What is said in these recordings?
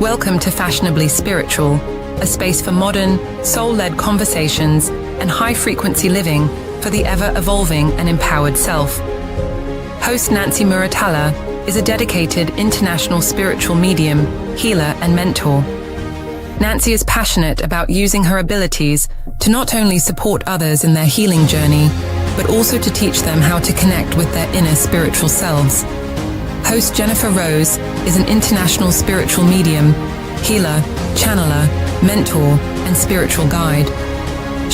Welcome to Fashionably Spiritual, a space for modern, soul-led conversations and high-frequency living for the ever-evolving and empowered self. Host Nancy Muratalla is a dedicated international spiritual medium, healer, and mentor. Nancy is passionate about using her abilities to not only support others in their healing journey, but also to teach them how to connect with their inner spiritual selves. Host Jennifer Rose is an international spiritual medium, healer, channeler, mentor, and spiritual guide.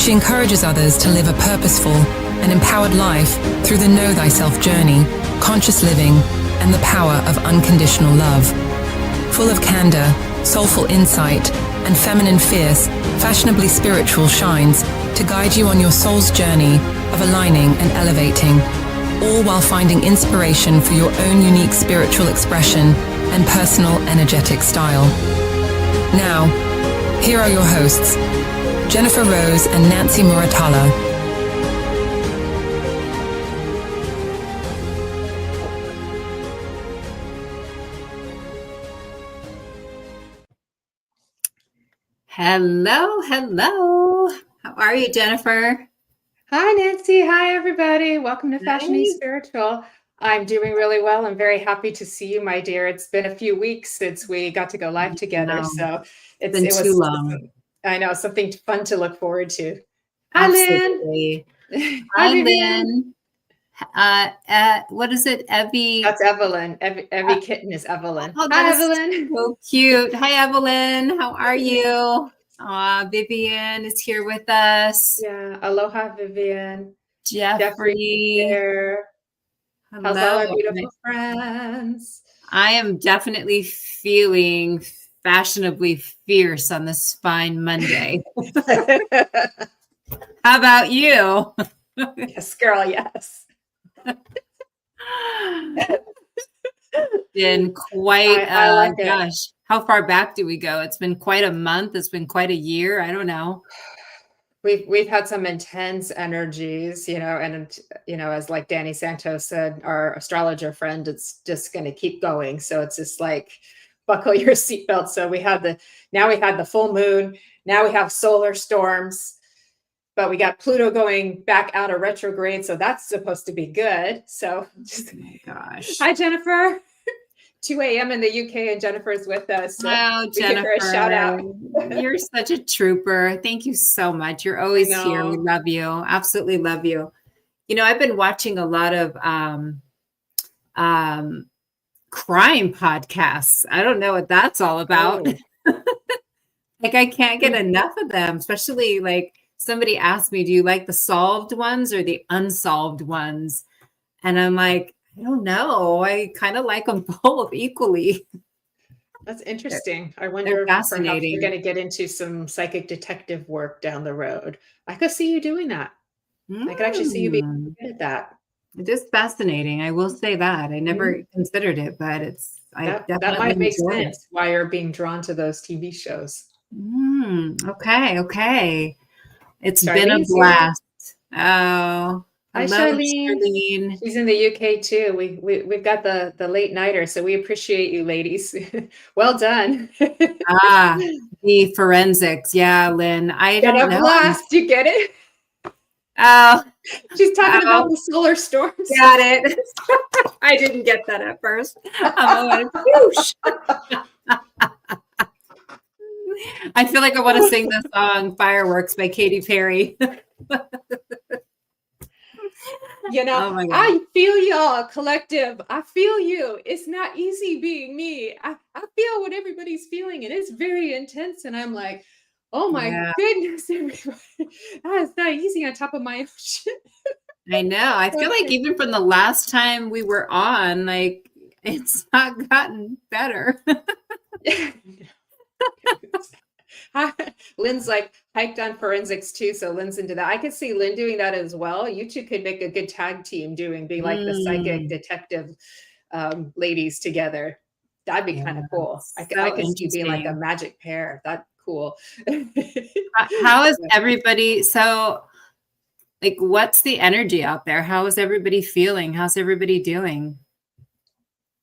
She encourages others to live a purposeful and empowered life through the Know Thyself journey, conscious living, and the power of unconditional love. Full of candor, soulful insight, and feminine fierce, Fashionably Spiritual shines to guide you on your soul's journey of aligning and elevating, all while finding inspiration for your own unique spiritual expression and personal energetic style. Now, here are your hosts, Jennifer Rose and Nancy Muratalla. Hello. How are you, Jennifer? Hi, Nancy. Hi, everybody. Welcome to Fashionably Nice. Spiritual. I'm doing really well. I'm very happy to see you, my dear. It's been a few weeks since we got to go live together. know. So It's been too long. I know, something fun to look forward to. Hi, Lynn. Absolutely. Hi, Hi, Vivian. Lynn. What is it? Evie. That's Evelyn. Evie Kitten is Evelyn. Oh, Hi, that is Evelyn. so cute. Hi, Evelyn. How are you? Vivian is here with us. Yeah. Aloha, Vivian. Jeffrey. There. Hello. How's all our beautiful friends? I am definitely feeling fashionably fierce on this fine Monday. How about you? Yes, girl. Yes. Been quite, I like it. gosh, how far back do we go? It's been quite a month. It's been quite a year. I don't know. We've had some intense energies, and as like Danny Santos said, our astrologer friend, it's just going to keep going. So it's just like buckle your seatbelt. So now we had the full moon. Now we have solar storms, but we got Pluto going back out of retrograde. So that's supposed to be good. So Oh my gosh. Hi, Jennifer. 2 a.m. in the UK, and Jennifer's with us. So Wow, we give her Jennifer, a shout out. You're such a trooper. Thank you so much. You're always here. We love you. Absolutely love you. I've been watching a lot of crime podcasts. I don't know what that's all about. Like, I can't get enough of them, especially like somebody asked me, do you like the solved ones or the unsolved ones? And I'm like, I don't know. I kind of like them both equally. That's interesting. I wonder if perhaps we're going to get into some psychic detective work down the road. I could see you doing that. I could actually see you being good at that. It is fascinating. I will say that. I never considered it, but that might make sense why you're being drawn to those TV shows. Okay. It's been a blast. Oh. Hi, Charlene. She's in the UK too. We've got the late nighter, so we appreciate you, ladies. Well done. The forensics. Yeah, Lynn. I don't know. Blast. You get it? Oh, she's talking about the solar storms. Got it. I didn't get that at first. Whoosh. I feel like I want to sing the song "Fireworks" by Katy Perry. Oh my God. I feel y'all, collective. I feel you. It's not easy being me. I feel what everybody's feeling, and it's very intense. And I'm like, oh my goodness, everybody. It's not easy on top of my ocean. I know. I feel like even from the last time we were on, like, it's not gotten better. Lynn's like hiked on forensics too, so Lynn's into that. I could see Lynn doing that as well. You two could make a good tag team being like the psychic detective ladies together. That'd be kind of cool. I could see you being like a magic pair. That's cool. How is everybody? So, like, what's the energy out there? How is everybody feeling? How's everybody doing?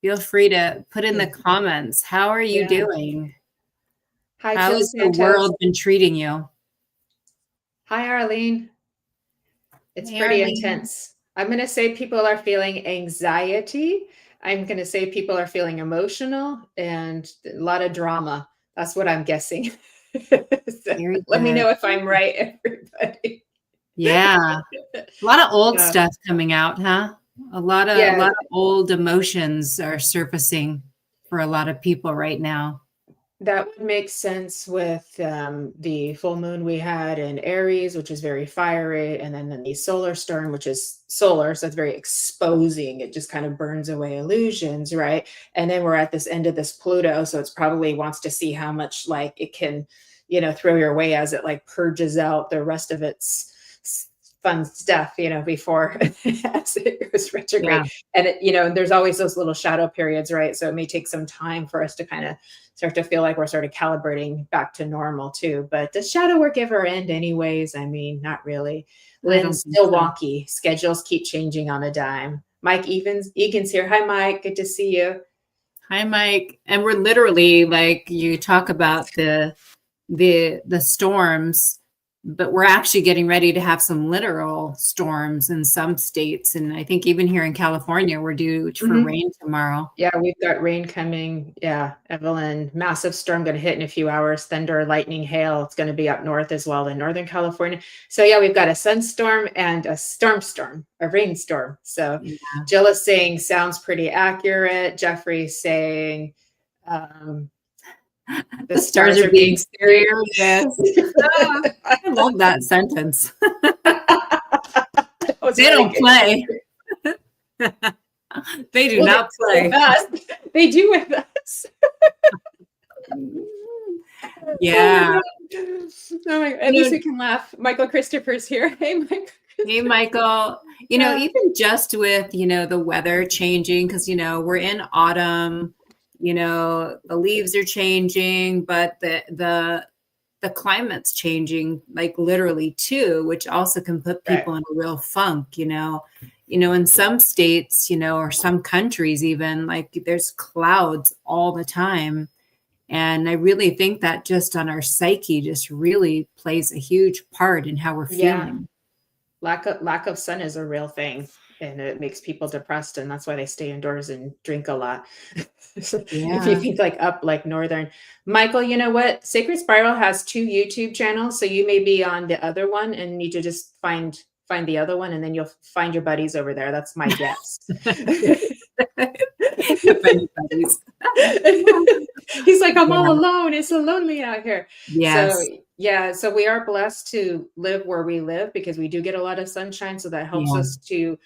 Feel free to put in the comments. How are you doing? Hi, How Jill has the Santos. world been treating you? Hi, Arlene. It's Hey, pretty Arlene. intense. I'm going to say people are feeling anxiety. I'm going to say people are feeling emotional and a lot of drama. That's what I'm guessing. So, Very let me good. know if I'm right, everybody. Yeah. A lot of old Yeah. stuff coming out, huh? A Yeah, lot of old emotions are surfacing for a lot of people right now. that would make sense with the full moon we had in Aries, which is very fiery, and then the solar storm, which is solar, so it's very exposing. It just kind of burns away illusions, right? And then we're at this end of this Pluto, so it's probably wants to see how much like it can, throw your way as it like purges out the rest of its fun stuff, before as it goes retrograde. Yeah. And there's always those little shadow periods, right? So it may take some time for us to kind of start to feel like we're sort of calibrating back to normal too. But does shadow work ever end anyways? I mean, not really. I don't Lynn's think still so. wonky. Schedules keep changing on a dime. Mike Egan's here. Hi, Mike. Good to see you. Hi, Mike. And we're literally like you talk about the storms, but we're actually getting ready to have some literal storms in some states. And I think even here in California, we're due for rain tomorrow. Yeah, we've got rain coming. Yeah, Evelyn, massive storm going to hit in a few hours. Thunder, lightning, hail. It's going to be up north as well in Northern California. So yeah, we've got a sunstorm and a storm, a rainstorm. So Yeah. Jill is saying sounds pretty accurate. Jeffrey's saying the stars are being serious. I love that sentence. They really don't good. play. They do not play. With us. They do with us. Yeah. Oh my, at least we can laugh. Michael Christopher's here. Hey, Michael. Hey, Michael. Even just with, the weather changing, because, we're in autumn, the leaves are changing, but the climate's changing, like literally too, which also can put people in a real funk, in some states, or some countries even, like there's clouds all the time. And I really think that just on our psyche just really plays a huge part in how we're feeling. Lack of sun is a real thing, and it makes people depressed, and that's why they stay indoors and drink a lot. If you think like up like northern. Michael, you know what? Sacred Spiral has 2 YouTube channels, so you may be on the other one and need to just find the other one, and then you'll find your buddies over there. That's my guess. He's like, I'm all alone. It's so lonely out here. Yes. So yeah, so we are blessed to live where we live because we do get a lot of sunshine. So that helps us to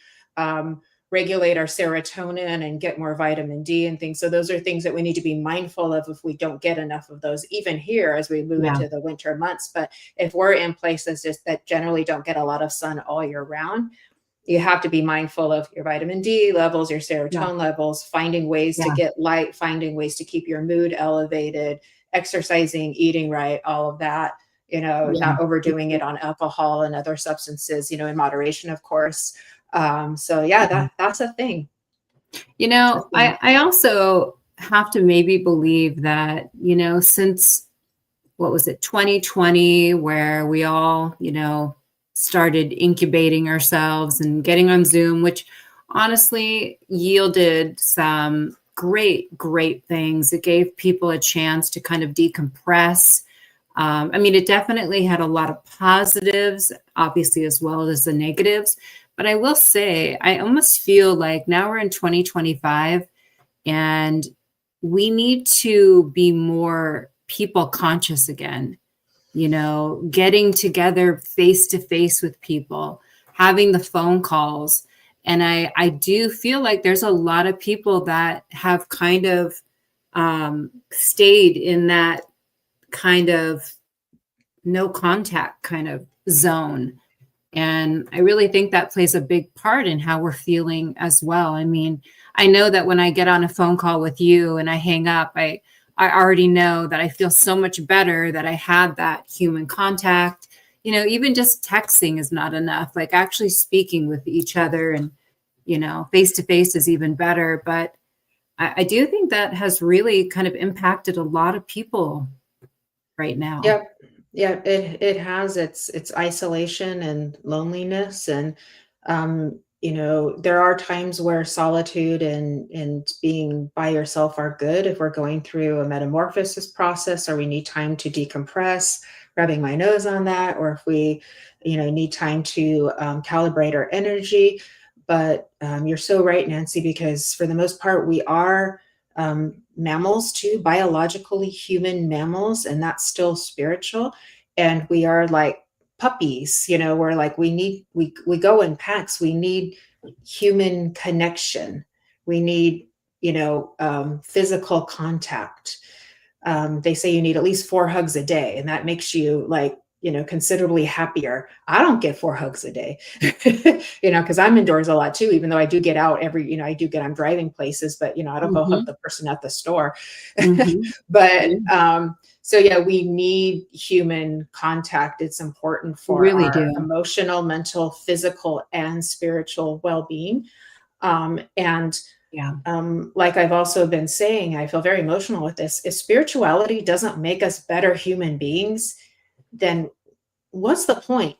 regulate our serotonin and get more vitamin D and things. So those are things that we need to be mindful of if we don't get enough of those, even here as we move into the winter months. But if we're in places that generally don't get a lot of sun all year round, you have to be mindful of your vitamin D levels, your serotonin levels, finding ways to get light, finding ways to keep your mood elevated, exercising, eating right, all of that, not overdoing it on alcohol and other substances, in moderation, of course. So yeah, that's a thing. I also have to maybe believe that, since what was it, 2020, where we all, started incubating ourselves and getting on Zoom, which honestly yielded some great things. It gave people a chance to kind of decompress. It definitely had a lot of positives, obviously, as well as the negatives. But I will say, I almost feel like now we're in 2025 and we need to be more people conscious again, getting together face to face with people, having the phone calls. And I do feel like there's a lot of people that have kind of stayed in that kind of no contact kind of zone. And I really think that plays a big part in how we're feeling as well. I know that when I get on a phone call with you and I hang up, I already know that I feel so much better that I had that human contact. Even just texting is not enough. Like actually speaking with each other and, face to face is even better. But I do think that has really kind of impacted a lot of people. right now. Yep. Yeah, it has its isolation and loneliness, and there are times where solitude and being by yourself are good if we're going through a metamorphosis process, or we need time to decompress, rubbing my nose on that, or if we need time to calibrate our energy. But you're so right, Nancy, because for the most part we are mammals too, biologically human mammals, and that's still spiritual. And we are like puppies, we're like, we go in packs. We need human connection. We need, physical contact. They say you need at least 4 hugs a day, and that makes you like, considerably happier. I don't get 4 hugs a day, because I'm indoors a lot too, even though I do get out I'm driving places, but, I don't go hug the person at the store. But, so yeah, we need human contact. It's important for Really our do. emotional, mental, physical, and spiritual well-being. And Yeah. like I've also been saying, I feel very emotional with this. If spirituality doesn't make us better human beings, then what's the point?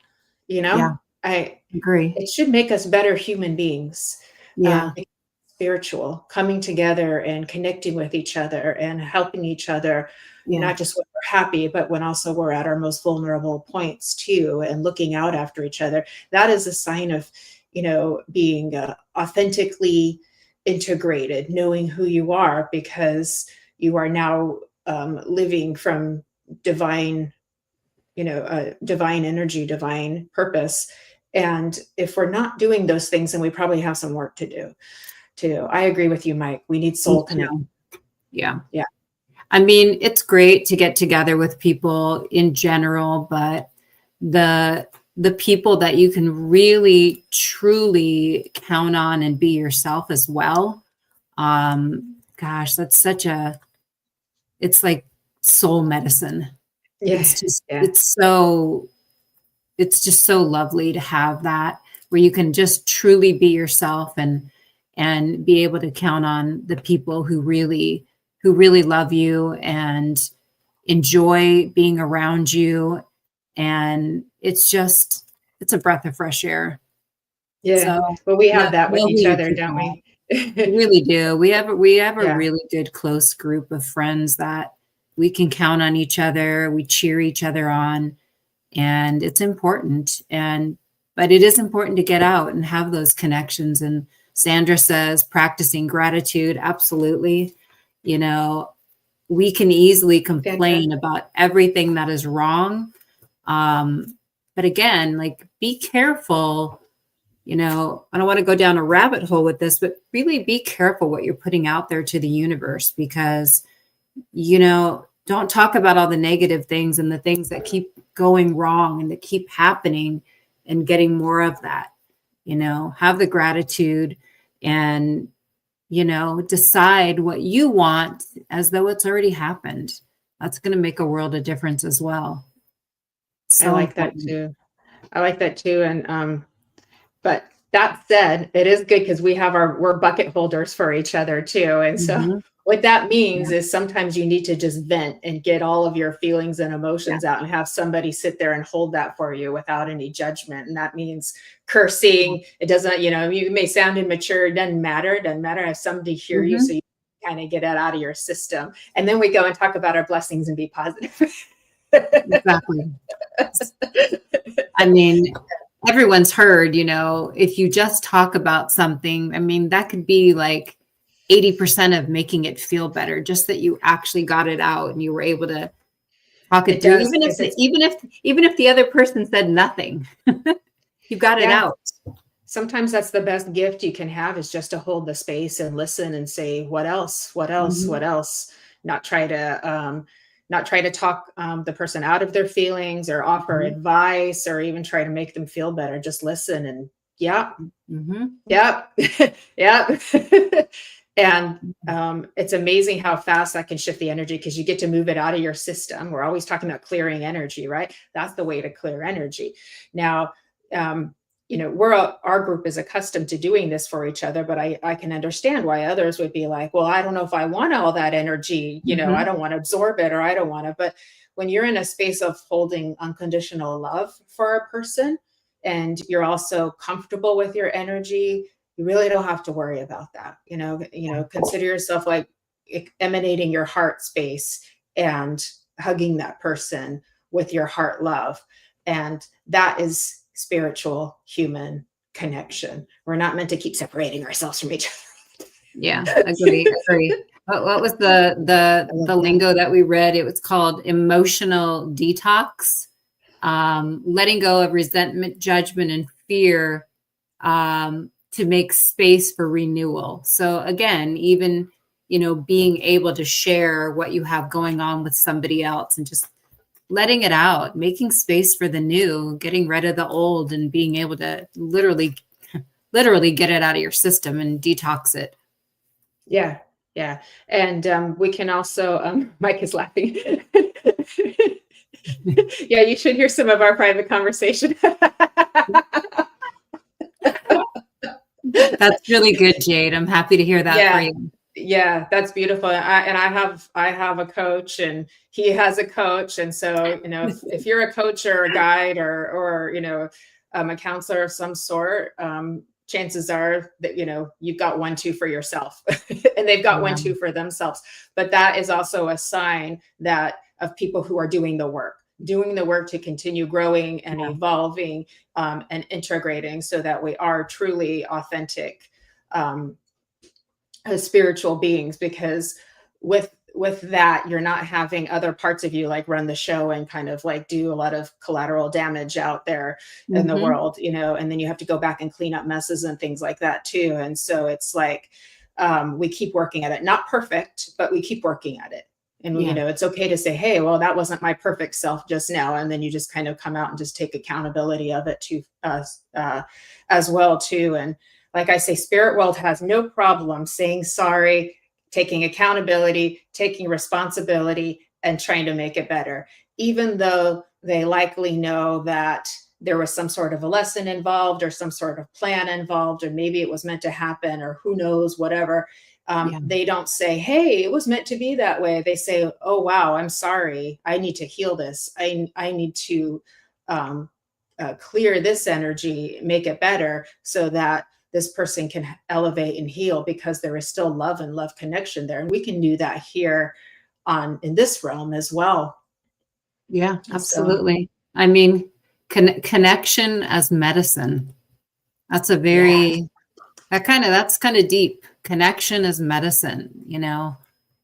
Yeah. I Agree. It should make us better human beings. Yeah. Spiritual, coming together and connecting with each other and helping each other, not just when we're happy, but when also we're at our most vulnerable points too, and looking out after each other. That is a sign of, being authentically integrated, knowing who you are, because you are now living from divine, divine energy, divine purpose. And if we're not doing those things, then we probably have some work to do too. I agree with you, Mike. We need soul connection. Yeah. Yeah. I mean, it's great to get together with people in general, but the people that you can really truly count on and be yourself as well. Gosh, it's like soul medicine. Yeah. It's just so lovely to have that, where you can just truly be yourself and be able to count on the people who really love you and enjoy being around you. And it's a breath of fresh air. Yeah. So, well, we have that with love each who you other, keep don't on. we? We really do. We have a Yeah. really good close group of friends that we can count on each other. We cheer each other on, and it's important. But it is important to get out and have those connections. And Sandra says practicing gratitude. Absolutely. We can easily complain about everything that is wrong. But again, like, be careful. I don't want to go down a rabbit hole with this, but really be careful what you're putting out there to the universe, because, don't talk about all the negative things and the things that keep going wrong and that keep happening, and getting more of that. Have the gratitude and, decide what you want as though it's already happened. That's going to make a world of difference as well. So I like that too. And, but that said, it is good because we're bucket holders for each other too. And so what that means is sometimes you need to just vent and get all of your feelings and emotions out, and have somebody sit there and hold that for you without any judgment. And that means cursing. It doesn't, you may sound immature. It doesn't matter. It doesn't matter. Have somebody hear you, so you kind of get it out of your system. And then we go and talk about our blessings and be positive. Exactly. I mean, everyone's heard, if you just talk about something, I mean, that could be like 80% of making it feel better, just that you actually got it out and you were able to talk it through. Even if the other person said nothing, you got it out. Sometimes that's the best gift you can have, is just to hold the space and listen and say, what else, what else, what else? Not try to talk the person out of their feelings or offer advice or even try to make them feel better. Just listen and yep. And it's amazing how fast that can shift the energy, because you get to move it out of your system. We're always talking about clearing energy, right? That's the way to clear energy. Now, our group is accustomed to doing this for each other, but I can understand why others would be like, well, I don't know if I want all that energy, I don't want to absorb it, or I don't want to. But when you're in a space of holding unconditional love for a person, and you're also comfortable with your energy, you really don't have to worry about that. Consider yourself like emanating your heart space and hugging that person with your heart love. And that is spiritual human connection. We're not meant to keep separating ourselves from each other. Yeah, agree. What was the lingo that we read? It was called emotional detox. Letting go of resentment, judgment, and fear to make space for renewal. So again, even being able to share what you have going on with somebody else and just letting it out, making space for the new, getting rid of the old, and being able to literally get it out of your system and detox it. Yeah. And we can also, Mike is laughing. Yeah, you should hear some of our private conversation. That's really good, Jade. I'm happy to hear that for you. Yeah, that's beautiful. I have a coach, and he has a coach. And so, if you're a coach or a guide or a counselor of some sort, chances are that, you've got 1-2 for yourself and they've got 1-2 for themselves. But that is also a sign of people who are doing the work to continue growing and evolving and integrating, so that we are truly authentic as spiritual beings. Because with that, you're not having other parts of you like run the show and kind of like do a lot of collateral damage out there in the world, and then you have to go back and clean up messes and things like that too. And so it's like, we keep working at it, not perfect, but we keep working at it. And, it's okay to say, hey, well, that wasn't my perfect self just now. And then you just kind of come out and just take accountability of it to as well too. And like I say, spirit world has no problem saying sorry, taking accountability, taking responsibility, and trying to make it better, even though they likely know that there was some sort of a lesson involved or some sort of plan involved, or maybe it was meant to happen, or who knows, whatever. They don't say, hey, it was meant to be that way. They say, oh, wow, I'm sorry. I need to heal this. I need to clear this energy, make it better, so that this person can elevate and heal, because there is still love and love connection there. And we can do that here in this realm as well. Yeah, absolutely. So, I mean, connection as medicine. That's a very, that's kind of deep. Connection as medicine,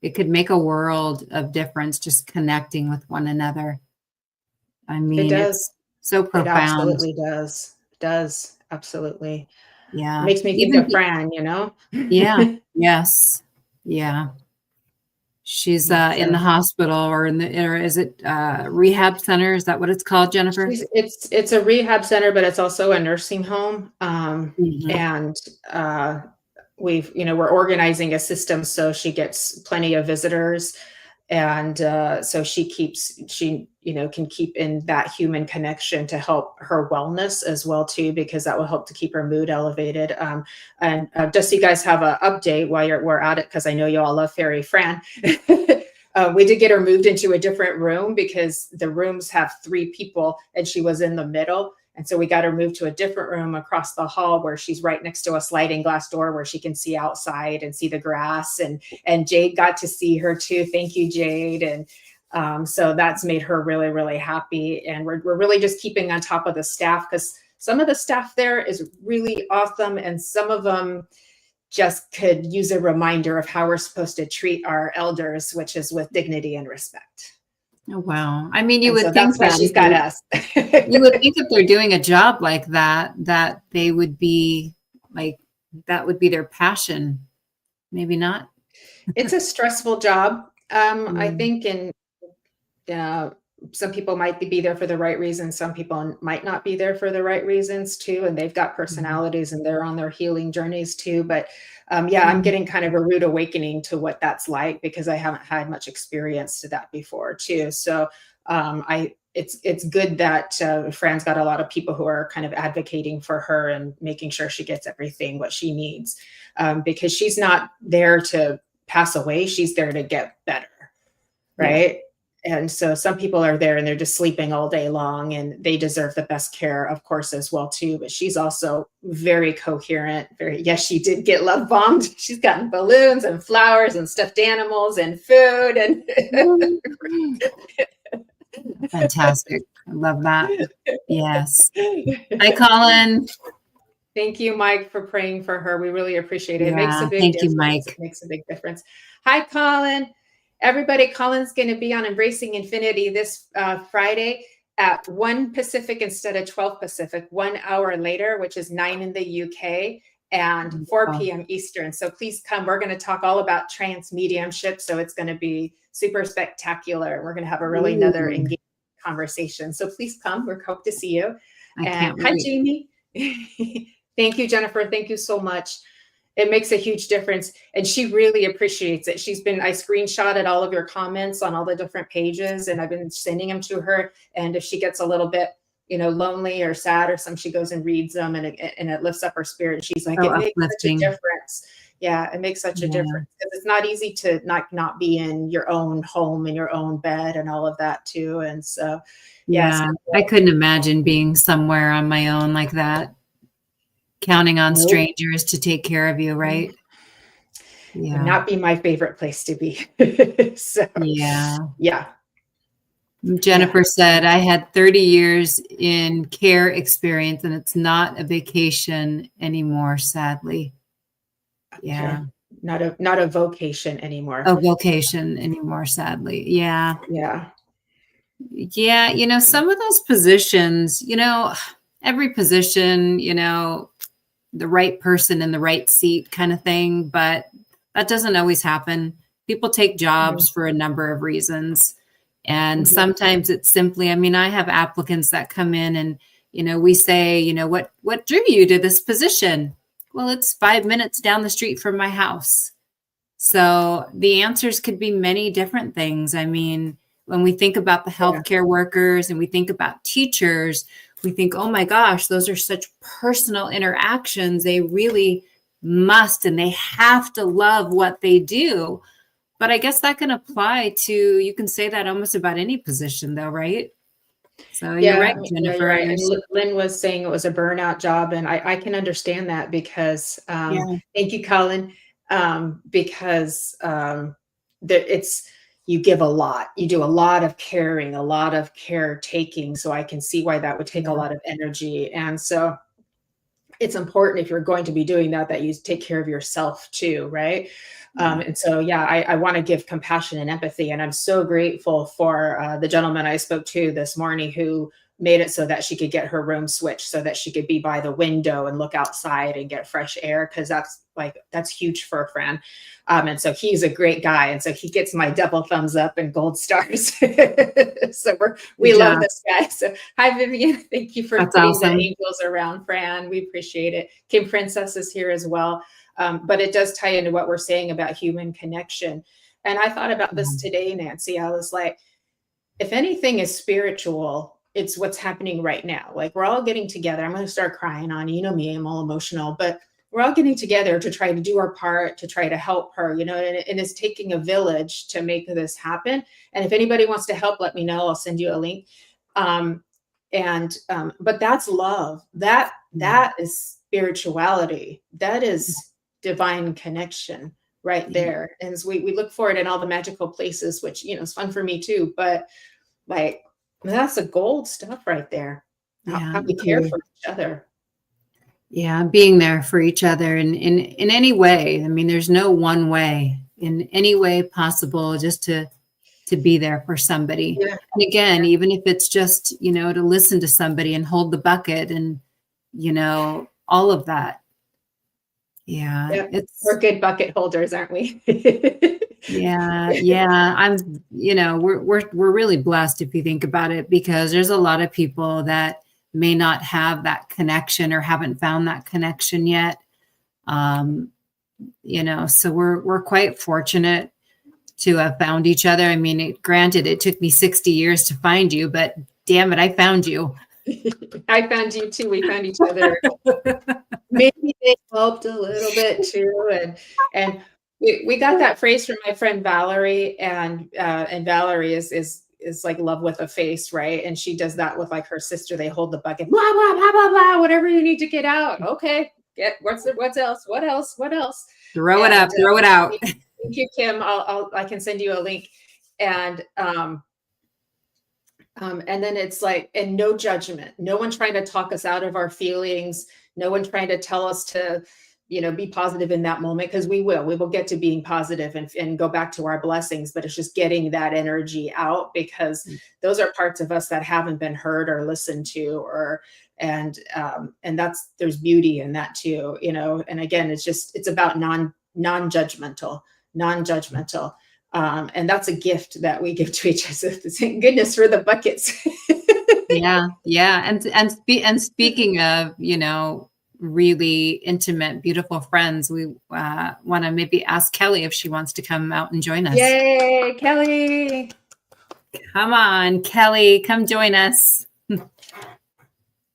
it could make a world of difference just connecting with one another. I mean, it does. It's so profound. It absolutely does. It does. Absolutely. Yeah. It makes me think of Fran, Yeah. Yes. Yeah. She's in the hospital, or is it rehab center? Is that what it's called, Jennifer? It's a rehab center, but it's also a nursing home. And we're organizing a system so she gets plenty of visitors. And so she can keep in that human connection to help her wellness as well too, because that will help to keep her mood elevated. And just so you guys have an update while we're at it, because I know you all love Fairy Fran. We did get her moved into a different room because the rooms have 3 people and she was in the middle. And so we got her moved to a different room across the hall, where she's right next to a sliding glass door where she can see outside and see the grass. And Jade got to see her too. Thank you, Jade. And so that's made her really, really happy. And we're really just keeping on top of the staff, because some of the staff there is really awesome. And some of them just could use a reminder of how we're supposed to treat our elders, which is with dignity and respect. Oh, wow. I mean, you would think that she's got us. You would think if they're doing a job like that, that they would be like, that would be their passion. Maybe not. It's a stressful job. I think, some people might be there for the right reasons. Some people might not be there for the right reasons too. And they've got personalities and they're on their healing journeys too. But I'm getting kind of a rude awakening to what that's like, because I haven't had much experience to that before too. So it's good that Fran's got a lot of people who are kind of advocating for her and making sure she gets everything what she needs, because she's not there to pass away. She's there to get better. Right. Yeah. And so some people are there and they're just sleeping all day long, and they deserve the best care, of course, as well, too. But she's also very coherent. Yes, she did get love bombed. She's gotten balloons and flowers and stuffed animals and food. And fantastic. I love that. Yes. Hi, Colin. Thank you, Mike, for praying for her. We really appreciate it. Yeah, it makes a big difference. You, Mike. It makes a big difference. Hi, Colin. Everybody, Colin's going to be on Embracing Infinity this Friday at 1 Pacific instead of 12 Pacific, 1 hour later, which is 9 in the UK, and 4 p.m. Eastern. So please come. We're going to talk all about trance mediumship. So it's going to be super spectacular. We're going to have a really another engaging conversation. So please come. We're hope to see you. And hi, Jamie. Thank you, Jennifer. Thank you so much. It makes a huge difference. And she really appreciates it. I screenshotted all of your comments on all the different pages, and I've been sending them to her. And if she gets a little bit, lonely or sad or something, she goes and reads them, and it lifts up her spirit. And she's like, it makes such a difference. Yeah, it makes such a difference, because it's not easy to not be in your own home, in your own bed, and all of that too. And so, I couldn't imagine being somewhere on my own like that, counting on strangers to take care of you, right? Yeah. Would not be my favorite place to be. So, yeah. Jennifer said, I had 30 years in care experience, and it's not a vacation anymore, sadly. Yeah. Sure. Not a vocation anymore. A vocation anymore, sadly. Yeah. Yeah. Yeah. Some of those positions, every position, the right person in the right seat kind of thing, but that doesn't always happen. People take jobs for a number of reasons. And sometimes it's simply, I have applicants that come in and, we say, what drew you to this position? Well, it's 5 minutes down the street from my house. So the answers could be many different things. When we think about the healthcare workers and we think about teachers, we think, oh my gosh, those are such personal interactions. They really must, and they have to love what they do. But I guess that can apply to, you can say that almost about any position though, right? So you're right, Jennifer. You're right. And Lynn was saying it was a burnout job, and I can understand that because, thank you, Colin, because you give a lot. You do a lot of caring, a lot of caretaking. So I can see why that would take a lot of energy. And so it's important, if you're going to be doing that you take care of yourself too, right? And so, I want to give compassion and empathy. And I'm so grateful for the gentleman I spoke to this morning who made it so that she could get her room switched so that she could be by the window and look outside and get fresh air. Cause that's huge for a friend. And so he's a great guy. And so he gets my double thumbs up and gold stars. So we love this guy. So hi, Vivian. Thank you for putting the angels around Fran. We appreciate it. Kim Princess is here as well. But it does tie into what we're saying about human connection. And I thought about this today, Nancy. I was like, if anything is spiritual, it's what's happening right now. Like, we're all getting together. I'm going to start crying on, me, I'm all emotional, but we're all getting together to try to do our part, to try to help her, and it's taking a village to make this happen. And if anybody wants to help, let me know. I'll send you a link. But that's love. That is spirituality. That is divine connection right there. And as we look for it in all the magical places, which, is fun for me too, but like, that's the gold stuff right there. How we care for each other. Yeah. Being there for each other in any way. There's no one way, in any way possible, just to be there for somebody. Yeah. And again, even if it's just, to listen to somebody and hold the bucket and, all of that. Yeah. We're good bucket holders, aren't we? Yeah. We're really blessed if you think about it, because there's a lot of people that may not have that connection or haven't found that connection yet. So we're quite fortunate to have found each other. Granted, it took me 60 years to find you, but damn it, I found you. I found you too. We found each other. Maybe they helped a little bit too. And we got that phrase from my friend Valerie, and Valerie is like love with a face, right? And she does that with like her sister. They hold the bucket, blah, blah, blah, blah, blah, whatever you need to get out. Okay. What's else? What else? Throw it up, throw it out. Thank you, Kim. I can send you a link. And then it's like, and no judgment, no one trying to talk us out of our feelings, no one trying to tell us to, be positive in that moment, because we will get to being positive and go back to our blessings, but it's just getting that energy out, because those are parts of us that haven't been heard or listened to, and there's beauty in that too, and again, it's about non-judgmental. And that's a gift that we give to each other. Thank goodness for the buckets. Yeah. And speaking of, really intimate, beautiful friends, we want to maybe ask Kelly if she wants to come out and join us. Yay, Kelly. Come on, Kelly, come join us.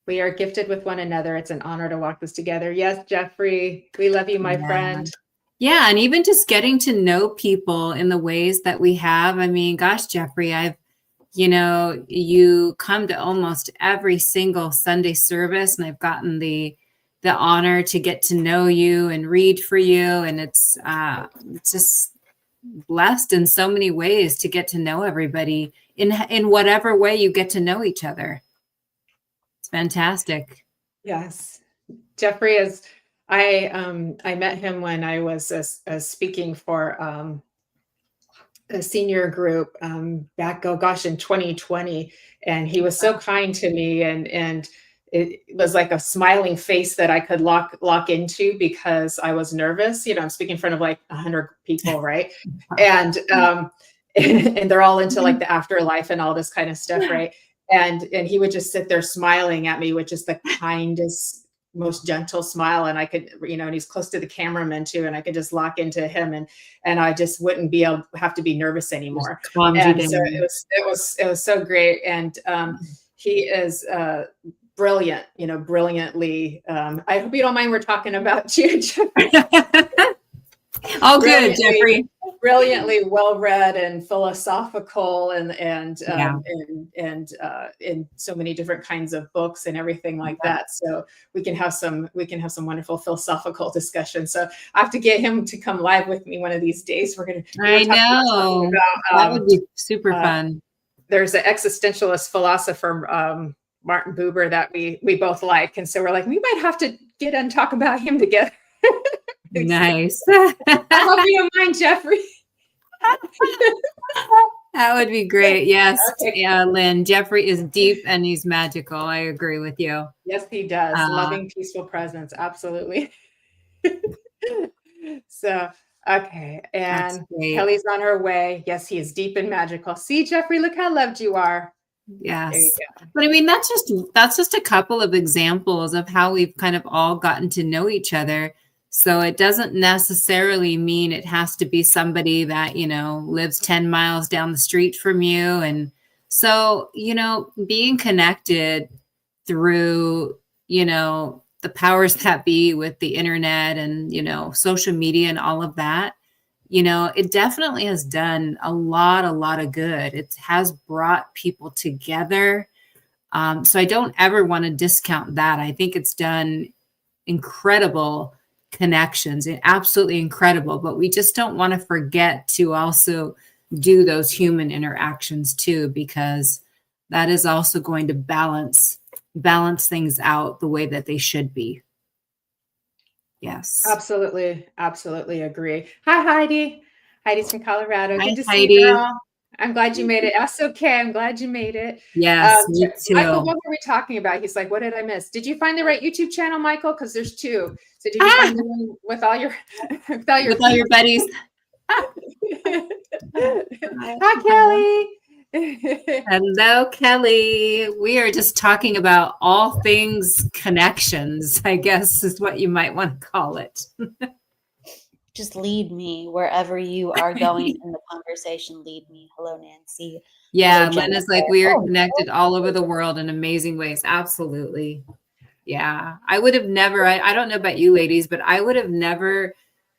We are gifted with one another. It's an honor to walk this together. Yes, Jeffrey, we love you, my friend. Yeah. And even just getting to know people in the ways that we have. I mean, gosh, Jeffrey, you come to almost every single Sunday service, and I've gotten the honor to get to know you and read for you. And it's just blessed in so many ways to get to know everybody in whatever way you get to know each other. It's fantastic. Yes. Jeffrey is, I met him when I was speaking for a senior group back, in 2020. And he was so kind to me, and it was like a smiling face that I could lock into, because I was nervous. I'm speaking in front of like 100 people, right? And and they're all into like the afterlife and all this kind of stuff, right? And he would just sit there smiling at me with just the kindest, most gentle smile. And I could, and he's close to the cameraman too, and I could just lock into him, and I just wouldn't have to be nervous anymore. And so it was so great. And he is brilliant, brilliantly. I hope you don't mind we're talking about you, Jeffrey. All good, Jeffrey. Brilliantly well-read and philosophical, and in so many different kinds of books and everything like that. So we can have some wonderful philosophical discussion. So I have to get him to come live with me one of these days. I know that would be super fun. There's an existentialist philosopher, Martin Buber, that we both like, and so we're like, we might have to get and talk about him together. Nice. I hope you don't mind, Jeffrey. That would be great. Yes. Okay. Yeah, Lynn. Jeffrey is deep and he's magical. I agree with you. Yes, he does. Loving, peaceful presence. Absolutely. So, okay. And Kelly's on her way. Yes, he is deep and magical. See, Jeffrey, look how loved you are. Yes. But I mean, that's just a couple of examples of how we've kind of all gotten to know each other. So it doesn't necessarily mean it has to be somebody that, lives 10 miles down the street from you. And so, being connected through, the powers that be with the internet and, social media and all of that, it definitely has done a lot of good. It has brought people together. So I don't ever want to discount that. I think it's done incredible connections, and absolutely incredible, but we just don't want to forget to also do those human interactions too, because that is also going to balance things out the way that they should be. Yes, absolutely agree. Hi, Heidi. Heidi's from Colorado. Hi, good to Heidi. see you, girl. I'm glad you made it. That's okay. I'm glad you made it. Yes, me too. Michael, what were we talking about? He's like, what did I miss? Did you find the right YouTube channel, Michael? Because there's two. So did you find the one with all your buddies? Hi, Kelly. Hello, Kelly. We are just talking about all things connections, I guess is what you might want to call it. just lead me wherever you are going in the conversation. Lead me. Hello, Nancy. Yeah, Hello, Len is like, we are Jennifer. connected all over the world in amazing ways. Absolutely. Yeah. I would have never, I don't know about you ladies, but I would have never,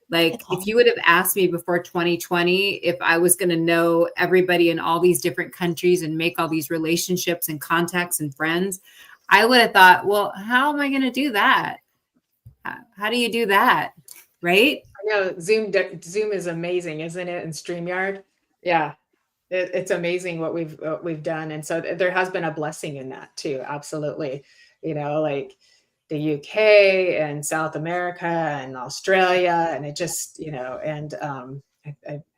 like, if you would have asked me before 2020 if I was going to know everybody in all these different countries and make all these relationships and contacts and friends, I would have thought, well, how am I going to do that? How do you do that? Right? I know Zoom is amazing, isn't it? And StreamYard. Yeah. It's amazing what we've done. And so there has been a blessing in that too. Absolutely. You know, like the UK and South America and Australia, and it just, you know, and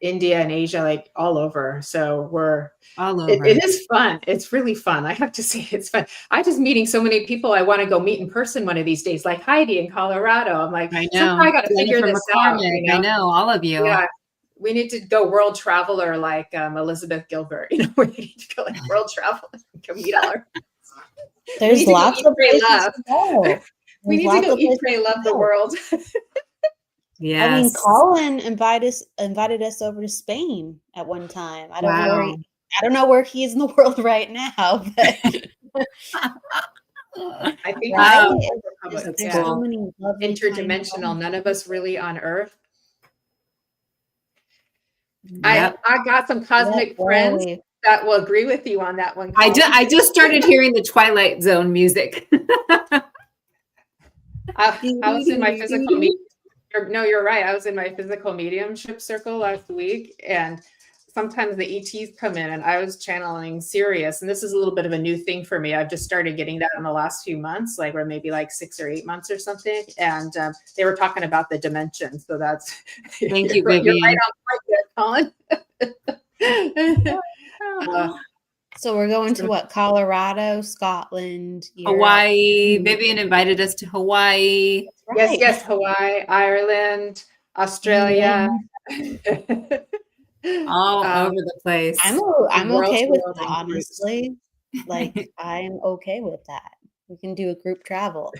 India and Asia, like all over. So we're all over. It is fun. It's really fun. I have to say it's fun. I just meeting so many people I want to go meet in person one of these days, like Heidi in Colorado. I'm like, I know. somehow I got to figure this out. You know? I know, all of you. Yeah. We need to go world traveler like Elizabeth Gilbert. You know, we need to go like world traveler and go meet all our There's lots of places love. to go. We need to go eat, pray, love the world. Yeah. I mean, Colin invited us over to Spain at one time. I don't know where he is in the world right now, but I think there's so many lovely interdimensional. None of us really on Earth. Yep. I got some cosmic friends that will agree with you on that one. Colin. I just started hearing the Twilight Zone music. I was in my physical medium. No, you're right. I was in my physical mediumship circle last week, and sometimes the ETs come in, and I was channeling Sirius. And this is a little bit of a new thing for me. I've just started getting that in the last few months, like or maybe like 6 or 8 months or something. And they were talking about the dimensions. So that's thank you, Vivian. You're right on point there, Colin. So we're going to what? Colorado, Scotland, Europe. Hawaii. Vivian invited us to Hawaii. Right. Yes, Hawaii, Ireland, Australia. All over the place. I'm okay with that, honestly. Like, I'm okay with that. We can do a group travel.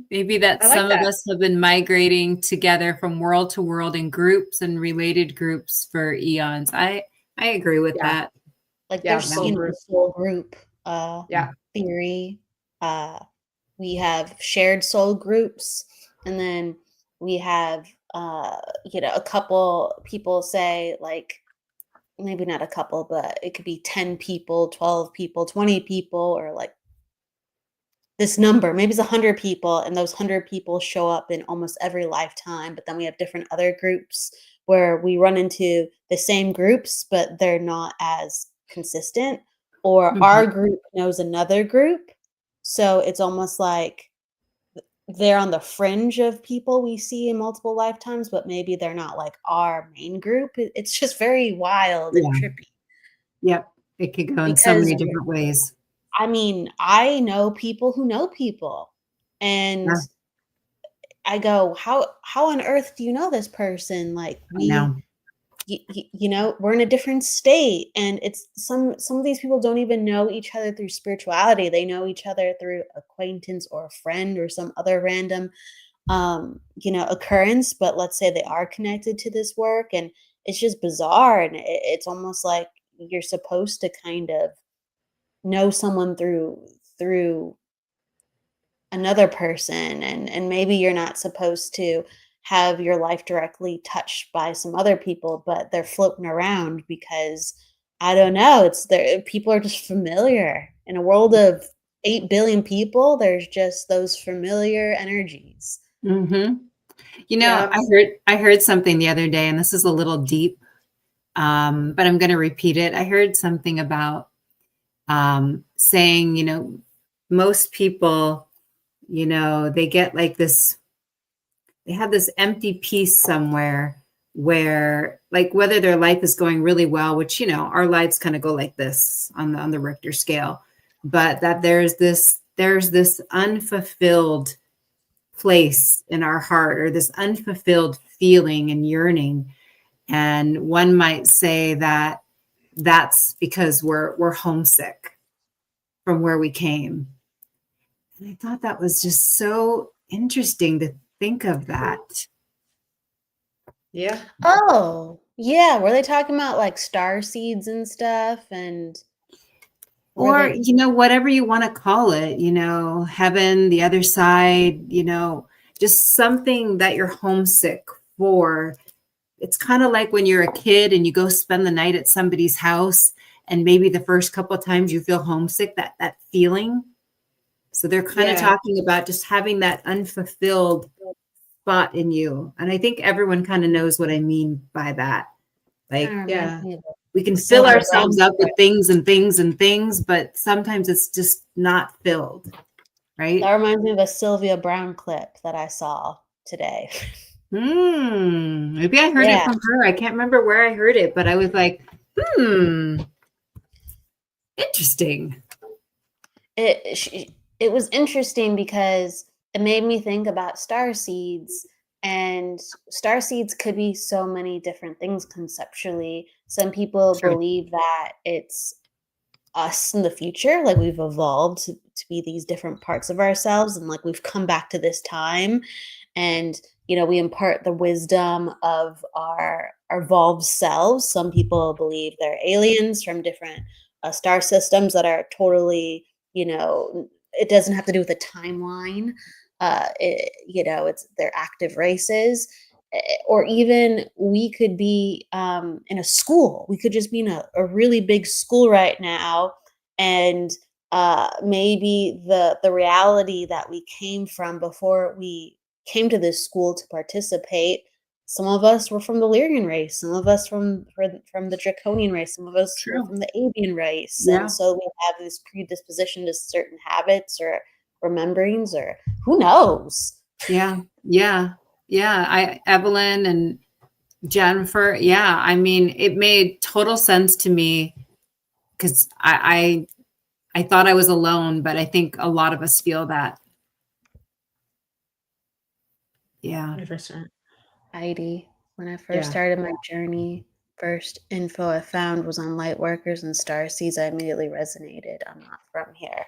Maybe that some of us have been migrating together from world to world in groups and related groups for eons. I agree with that. Like there's soul group theory. We have shared soul groups, and then we have a couple people say, like, maybe not a couple, but it could be 10 people, 12 people, 20 people, or like this number. Maybe it's 100 people, and those 100 people show up in almost every lifetime. But then we have different other groups where we run into the same groups, but they're not as consistent, or our group knows another group. So it's almost like they're on the fringe of people we see in multiple lifetimes, but maybe they're not like our main group. It's just very wild and trippy. Yep. It could go in so many different ways. I mean, I know people who know people, and I go, how on earth do you know this person? Like, you know, we're in a different state, and it's some of these people don't even know each other through spirituality. They know each other through acquaintance or a friend or some other random occurrence. But let's say they are connected to this work, and it's just bizarre, and it's almost like you're supposed to kind of know someone through another person, and maybe you're not supposed to have your life directly touched by some other people, but they're floating around because, I don't know, people are just familiar. In a world of 8 billion people, there's just those familiar energies. You know, I heard something the other day, and this is a little deep, but I'm going to repeat it. I heard something about saying, you know, most people, you know, they get like this, they have this empty piece somewhere where, like, whether their life is going really well, which, you know, our lives kind of go like this on the Richter scale, but that there's this unfulfilled place in our heart, or this unfulfilled feeling and yearning. And one might say that that's because we're homesick from where we came. And I thought that was just so interesting to think of that. Yeah. Oh, yeah. Were they talking about like star seeds and stuff? And Or, whatever you want to call it, heaven, the other side, just something that you're homesick for. It's kind of like when you're a kid and you go spend the night at somebody's house, and maybe the first couple of times you feel homesick, that feeling. So they're kind of talking about just having that unfulfilled spot in you. And I think everyone kind of knows what I mean by that. Like, we can fill ourselves up with things and things and things, but sometimes it's just not filled, right? That reminds me of a Sylvia Brown clip that I saw today. Maybe I heard it from her. I can't remember where I heard it, but I was like, interesting. It was interesting because it made me think about star seeds, and star seeds could be so many different things conceptually. Some people believe that it's us in the future, like we've evolved to be these different parts of ourselves, and like we've come back to this time, and we impart the wisdom of our evolved selves. Some people believe they're aliens from different star systems that are totally, it doesn't have to do with a timeline. It's they're active races, or even we could be in a school. We could just be in a really big school right now, and maybe the reality that we came from before we came to this school to participate. Some of us were from the Lyrian race, some of us from the Draconian race, some of us were from the Avian race, and so we have this predisposition to certain habits or rememberings, or who knows. Evelyn and Jennifer, I mean, it made total sense to me, because I thought I was alone, but I think a lot of us feel that. 100%. Heidi, when I first started my journey, first info I found was on light workers and star seeds. I immediately resonated. I'm not from here.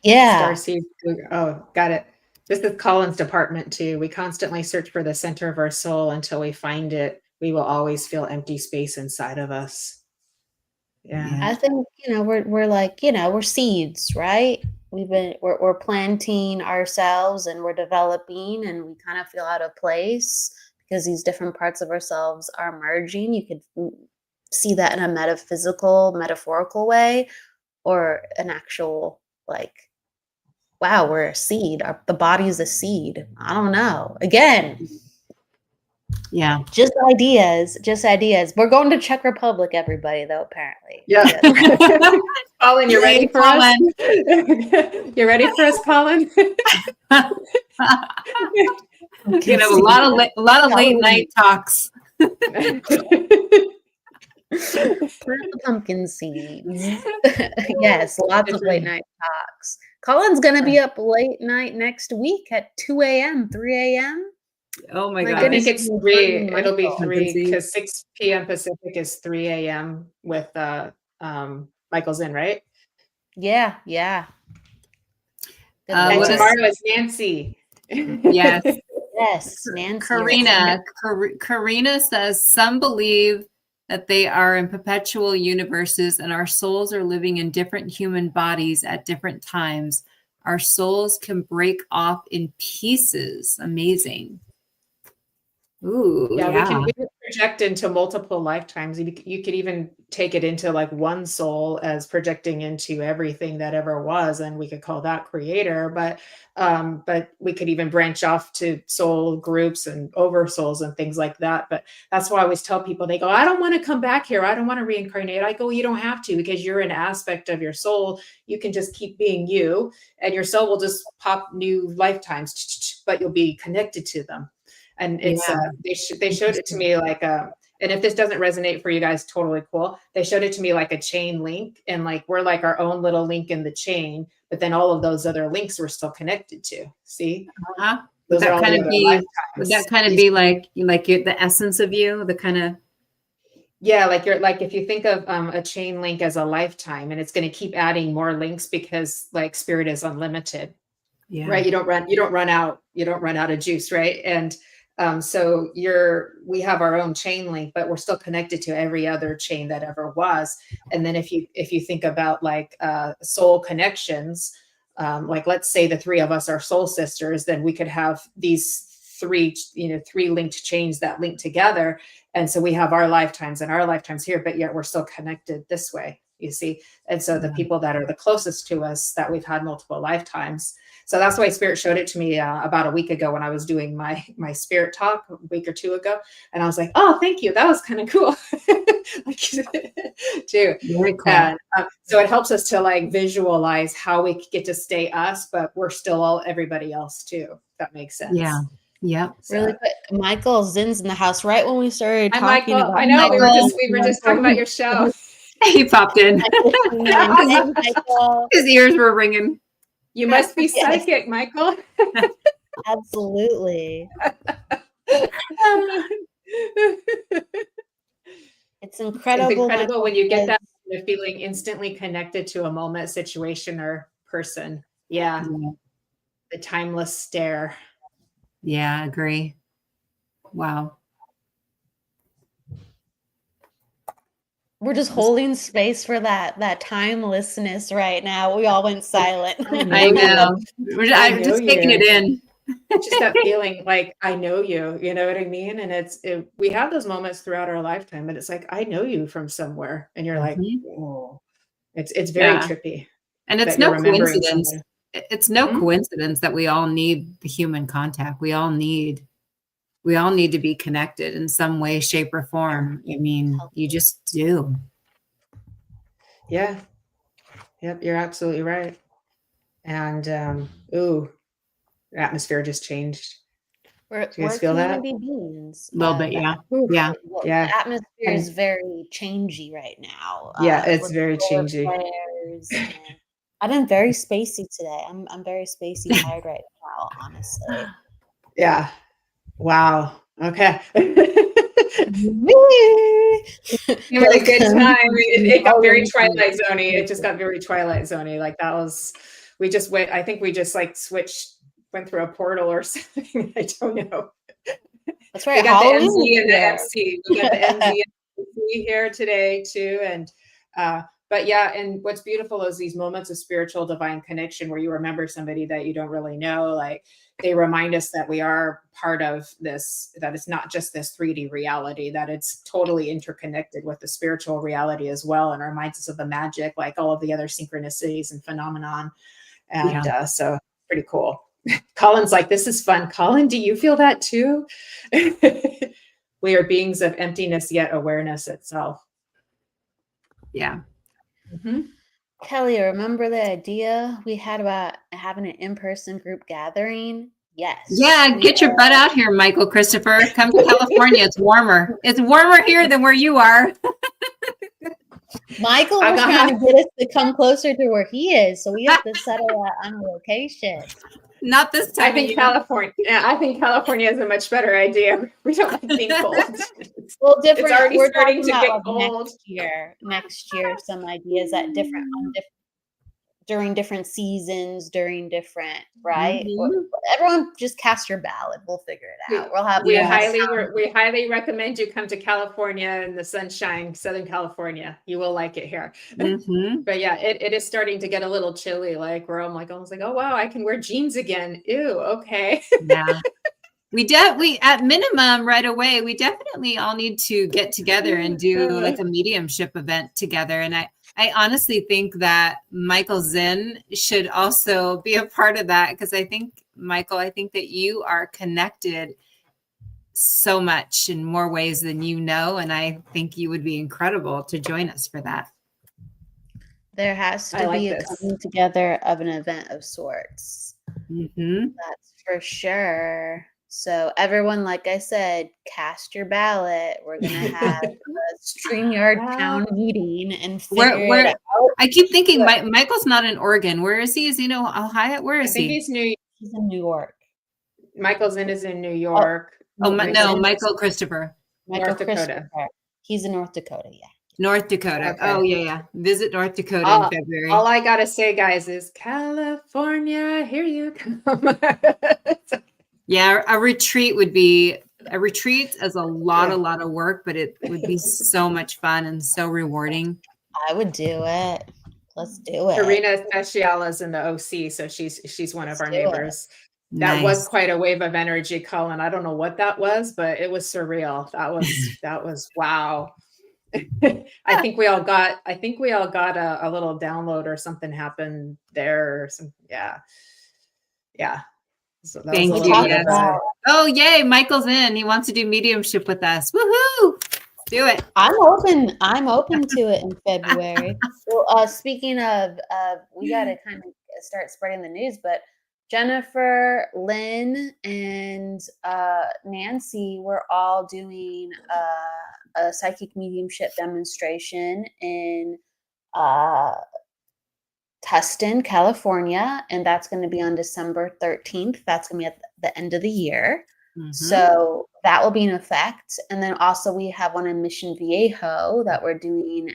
Star seeds. Oh, got it. This is Colin's department too. We constantly search for the center of our soul. Until we find it, we will always feel empty space inside of us. I think we're like we're seeds, right? We're planting ourselves, and we're developing, and we kind of feel out of place because these different parts of ourselves are merging. You could see that in a metaphorical way, or an actual like, wow, we're a seed. The body is a seed. I don't know. Again, just ideas. We're going to Czech Republic, everybody, though, apparently. Colin, you ready for us? You ready for us, Colin? A lot of late night talks. Plant the pumpkin seeds. Yes, lots of late night talks. Colin's going to be up late night next week at 2 a.m., 3 a.m. Oh my God. I think it's 3. It'll be 3 because 6 p.m. Pacific is 3 a.m. with Michael's in, right? Yeah. And tomorrow is Nancy. Yes, Nancy. Karina says, some believe that they are in perpetual universes and our souls are living in different human bodies at different times. Our souls can break off in pieces. Amazing. Ooh, we can project into multiple lifetimes. You could even take it into like one soul as projecting into everything that ever was, and we could call that creator. But we could even branch off to soul groups and oversouls and things like that. But that's why I always tell people, they go, I don't want to come back here. I don't want to reincarnate. I go, you don't have to, because you're an aspect of your soul. You can just keep being you, and your soul will just pop new lifetimes, but you'll be connected to them. And it's they showed it to me like and if this doesn't resonate for you guys, totally cool. They showed it to me like a chain link, and like we're like our own little link in the chain, but then all of those other links we're still connected to. See? Would that kind of be like the essence of you, the kind of like if you think of a chain link as a lifetime, and it's going to keep adding more links because like spirit is unlimited. Yeah. Right. You don't run out of juice. Right. And so we have our own chain link, but we're still connected to every other chain that ever was. And then if you think about like soul connections, like let's say the three of us are soul sisters, then we could have these three linked chains that link together. And so we have our lifetimes and our lifetimes here, but yet we're still connected this way, you see. And so the people that are the closest to us, that we've had multiple lifetimes. So that's why Spirit showed it to me about a week ago when I was doing my Spirit talk a week or two ago. And I was like, oh, thank you. That was kind of cool. Too. Very cool. And so it helps us to like visualize how we get to stay us, but we're still all everybody else too. If that makes sense. Yeah. Yeah. So. Really quick, Michael Zin's in the house right when we started Hi, talking Michael. about I know Michael. we were just talking about your show. He popped in. Hey, Michael. His ears were ringing. You must be psychic, Michael. Absolutely. It's incredible. It's incredible when you get that feeling instantly connected to a moment, situation, or person. Yeah. The timeless stare. Yeah, I agree. Wow. We're just holding space for that timelessness right now. We all went silent. I know. I'm just taking it in. Just that feeling like I know you, you know what I mean? And we have those moments throughout our lifetime, and it's like, I know you from somewhere. And you're like, oh, it's very trippy. And it's no coincidence. It's no coincidence that we all need the human contact. We all need to be connected in some way, shape, or form. I mean, you just do. Yeah. Yep. You're absolutely right. And, the atmosphere just changed. We're feel that? beings. A little bit, yeah. Yeah. The atmosphere is very changey right now. Yeah, it's very changey. I've been very spacey today. I'm very spacey tired right now, honestly. Yeah. Wow. Okay. You had a good time. It got very Twilight Zone-y. It just got very Twilight Zone-y. Like that was, we just went, I think we just like went through a portal or something. I don't know. That's right. We got the MZ and the MC. We got the MZ and the MC here today too. And, but yeah, and what's beautiful is these moments of spiritual divine connection where you remember somebody that you don't really know. Like they remind us that we are part of this, that it's not just this 3D reality, that it's totally interconnected with the spiritual reality as well. And reminds us of the magic, like all of the other synchronicities and phenomenon. And so pretty cool. Colin's like, this is fun. Colin, do you feel that too? We are beings of emptiness, yet awareness itself. Yeah. Mm-hmm. Kelly, remember the idea we had about having an in-person group gathering? Yes. Yeah, get your butt out here, Michael Christopher. Come to California. It's warmer. It's warmer here than where you are. Michael was trying to get us to come closer to where he is, so we have to settle that on a location. Not this time. I think California. Yeah, I think California is a much better idea. We don't like being cold. Well, different. It's already we're starting to about get cold. Next year, some ideas at during different seasons, during different right. Mm-hmm. Everyone, just cast your ballot. We'll figure it out. We'll have. We highly recommend you come to California in the sunshine, Southern California. You will like it here. Mm-hmm. But yeah, it is starting to get a little chilly. Like where I'm like, I was like, oh wow, I can wear jeans again. Ew, okay. Yeah. We at minimum right away, we definitely all need to get together and do like a mediumship event together. And I honestly think that Michael Zinn should also be a part of that because I think, Michael, that you are connected so much in more ways than you know. And I think you would be incredible to join us for that. There has to be a coming together of an event of sorts. Mm-hmm. That's for sure. So everyone, like I said, cast your ballot. We're going to have a StreamYard town meeting and figure it out. I keep thinking Michael's not in Oregon. Where is he? Is he in Ohio? Where is he? He's in New York. Michael's is in New York. No, Michael Christopher. North Dakota. He's in North Dakota, North Dakota. Okay. Oh yeah. Visit North Dakota All, in February. all I gotta say, guys, is California, here you come. Yeah, a retreat is a lot of work, but it would be so much fun and so rewarding. I would do it. Let's do it. Karina Special is in the OC, so she's one of our neighbors. That Nice. was quite a wave of energy, Colin. I don't know what that was, but it was surreal. That was wow. I think we all got a little download or something happened there. Or some, yeah. So that Thank was you. yes. Oh yay, Michael's in. He wants to do mediumship with us. Woohoo! Do it. I'm open to it in February. Well, speaking of, we got to kind of start spreading the news, but Jennifer, Lynn, and Nancy were all doing a psychic mediumship demonstration in Tustin, California, and that's going to be on December 13th. That's going to be at the end of the year. Mm-hmm. So that will be in effect. And then also we have one in Mission Viejo that we're doing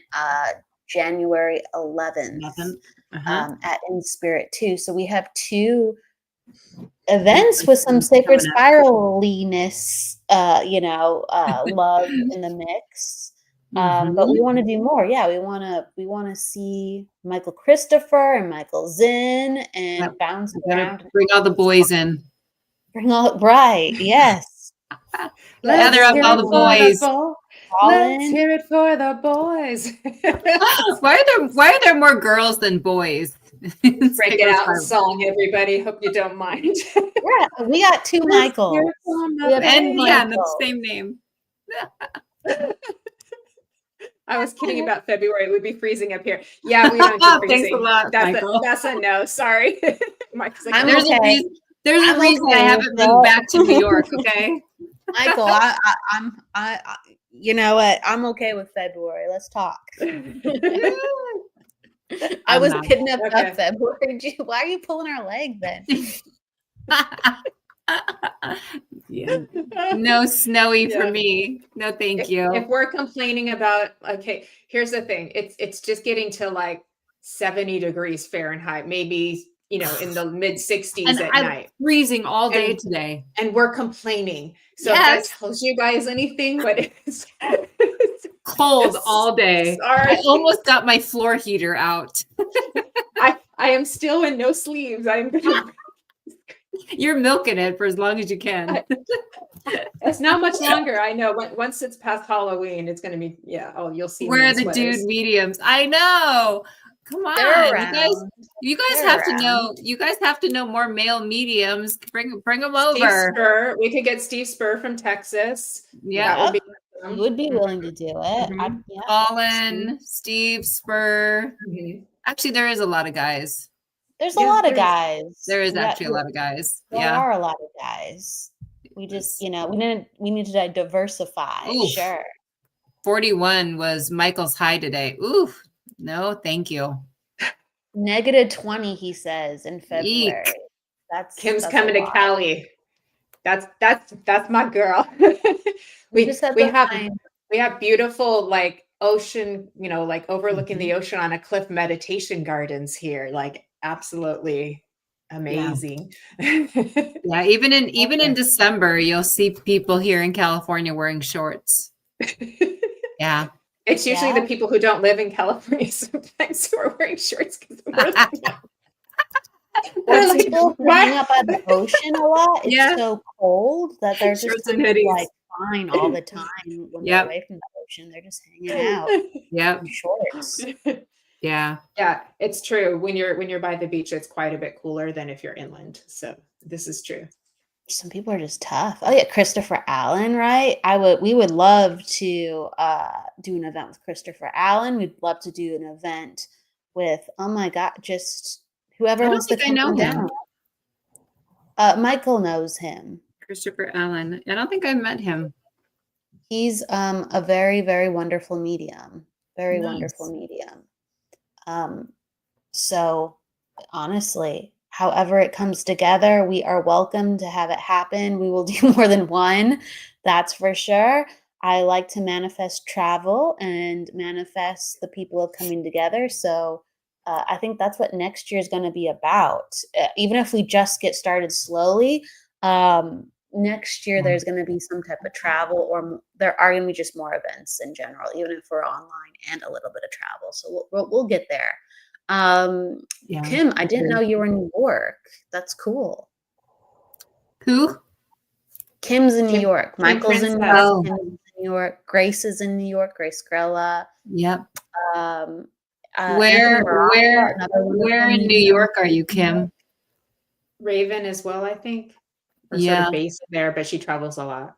January 11th at In Spirit too. So we have 2 events with some sacred spiraliness, love in the mix. But we want to do more. Yeah, we want to see Michael Christopher and Michael Zinn and bounce around. Bring all the boys in. Right. Yes. Gather up all the boys. Let's hear it for the boys. Why are there more girls than boys? Break it out in song, everybody. Hope you don't mind. Yeah, we got 2 Michaels. And the same name. I was kidding about February. It would be freezing up here. Yeah, we don't do freezing. Thanks a lot, Michael. That's a no. Sorry. Mike's like, there's a reason I haven't moved back to New York. Okay, Michael, I you know what? I'm okay with February. Let's talk. I was kidnapped up February. Why are you pulling our leg then? Yeah. No snowy for me. No, thank you. If we're complaining about, okay, here's the thing. It's just getting to like 70 degrees Fahrenheit, maybe, in the mid 60s at night. Freezing all day today. And we're complaining. So if that tells you guys anything, but it's cold all day. Sorry. I almost got my floor heater out. I am still in no sleeves. You're milking it for as long as you can. It's not much longer. I know. Once it's past Halloween, it's going to be, you'll see. Where are the dude mediums? I know. Come on. You guys have to know. You guys have to know more male mediums. Bring them over. Steve Spur. We could get Steve Spur from Texas. Yeah. Would be willing to do it. Mm-hmm. Colin, Steve Spur. Mm-hmm. Actually, there is a lot of guys. There's a lot of guys. There is actually a lot of guys. There are a lot of guys. We just, we need to diversify. Oof. Sure. 41 was Michael's high today. Ooh, no, thank you. -20, he says, in February. That's Kim's coming to Cali. That's my girl. we have beautiful like ocean, like overlooking the ocean on a cliff meditation gardens here. Like absolutely amazing. Yeah, even in December, you'll see people here in California wearing shorts. Yeah. It's usually the people who don't live in California sometimes who are wearing shorts because Or people hang up at the ocean a lot. It's so cold that they're just kind of like fine all the time when they're away from the ocean. They're just hanging out. Yeah. Shorts. Yeah. Yeah, it's true. When you're by the beach, it's quite a bit cooler than if you're inland. So this is true. Some people are just tough. Oh yeah, Christopher Allen, right? We would love to do an event with Christopher Allen. We'd love to do an event with, oh my God, just whoever wants to come down. Michael knows him. Christopher Allen. I don't think I met him. He's a very, very wonderful medium. Very wonderful medium. So honestly, however it comes together, we are welcome to have it happen. We will do more than one, that's for sure. I like to manifest travel and manifest the people coming together. So I think that's what next year is going to be about. Even if we just get started slowly, next year there's going to be some type of travel, or there are going to be just more events in general, even if we're online, and a little bit of travel. So we'll get there. Kim, I didn't know you were in New York. That's cool. Who? Kim's in New York. Michael's in New York. Oh. Kim's in New York. Grace is in New York. Grace Grella. Yep. Anthony Baraka, where in New York are you, Kim? Raven as well, I think. Or Yeah. sort of based there, but she travels a lot.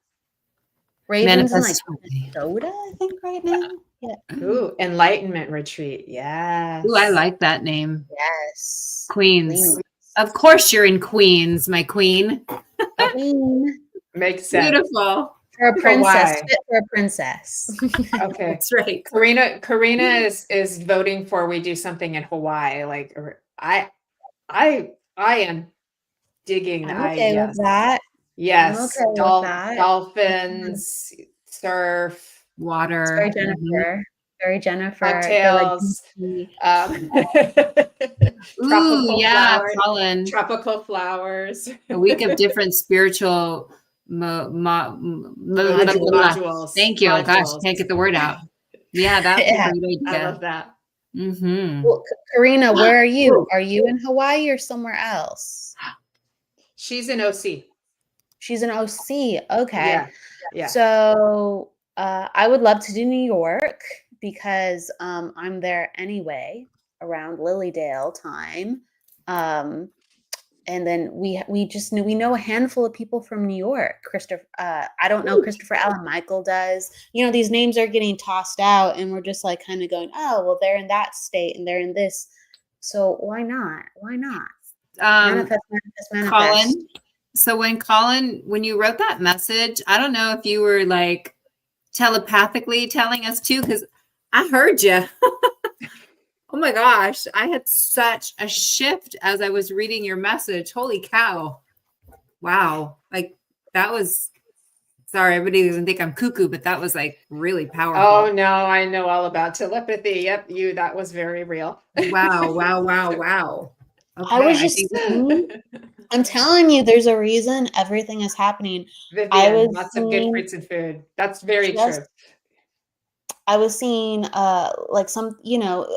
Raven's in like Minnesota, I think, right now. Yeah. Ooh, Enlightenment Retreat. Yes. Ooh, I like that name. Yes. Queens. Of course you're in Queens, my queen. Queen. Makes sense. Beautiful. For a princess. Fit for a princess. Okay. That's right. Karina is voting for we do something in Hawaii. Like I am digging the idea. With that. Yes. I'm okay with that. Dolphins, surf, water. Very Jennifer. Very Jennifer. Cocktails. Ooh, yeah, Colin. Tropical flowers. A week of different spiritual modules. Thank you. Modules. Gosh, can't get the word out. Yeah, that's a great idea. I love that. Mm-hmm. Well, Karina, where are you? Are you in Hawaii or somewhere else? She's in OC. She's in OC. Okay. Yeah. So I would love to do New York because I'm there anyway around Lilydale time. And then we know a handful of people from New York. Christopher, I don't know Christopher Allen. Michael does. You know, these names are getting tossed out, and we're just like kind of going, oh, well, they're in that state and they're in this. So why not? Why not? Manifest. Colin. So when you wrote that message, I don't know if you were like telepathically telling us too, because I heard you. Oh my gosh, I had such a shift as I was reading your message. Holy cow. Wow. Like that was, sorry, everybody doesn't think I'm cuckoo, but that was like really powerful. Oh no, I know all about telepathy. Yep, that was very real. Wow. Okay, I was just I'm telling you, there's a reason everything is happening. Vivian, lots of good fruits and food. That's very true. I was seeing like some,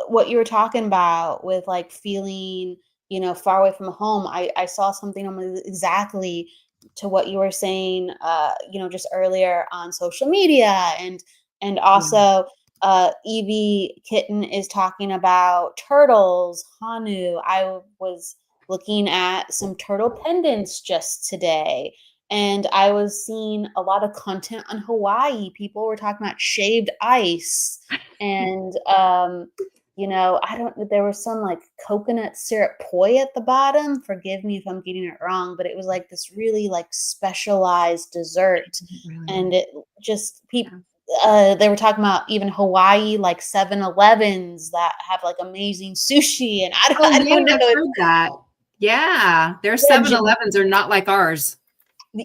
what you were talking about with like feeling, far away from home. I saw something almost exactly to what you were saying, just earlier on social media. And also Evie Kitten is talking about turtles, Hanu. I was looking at some turtle pendants just today. And I was seeing a lot of content on Hawaii. People were talking about shaved ice. And, there was some like coconut syrup poi at the bottom. Forgive me if I'm getting it wrong, but it was like this really like specialized dessert. Really? And it just, people, they were talking about even Hawaii, like 7-Elevens that have like amazing sushi. And I don't know. I've heard that. Yeah. Their 7-Elevens are not like ours.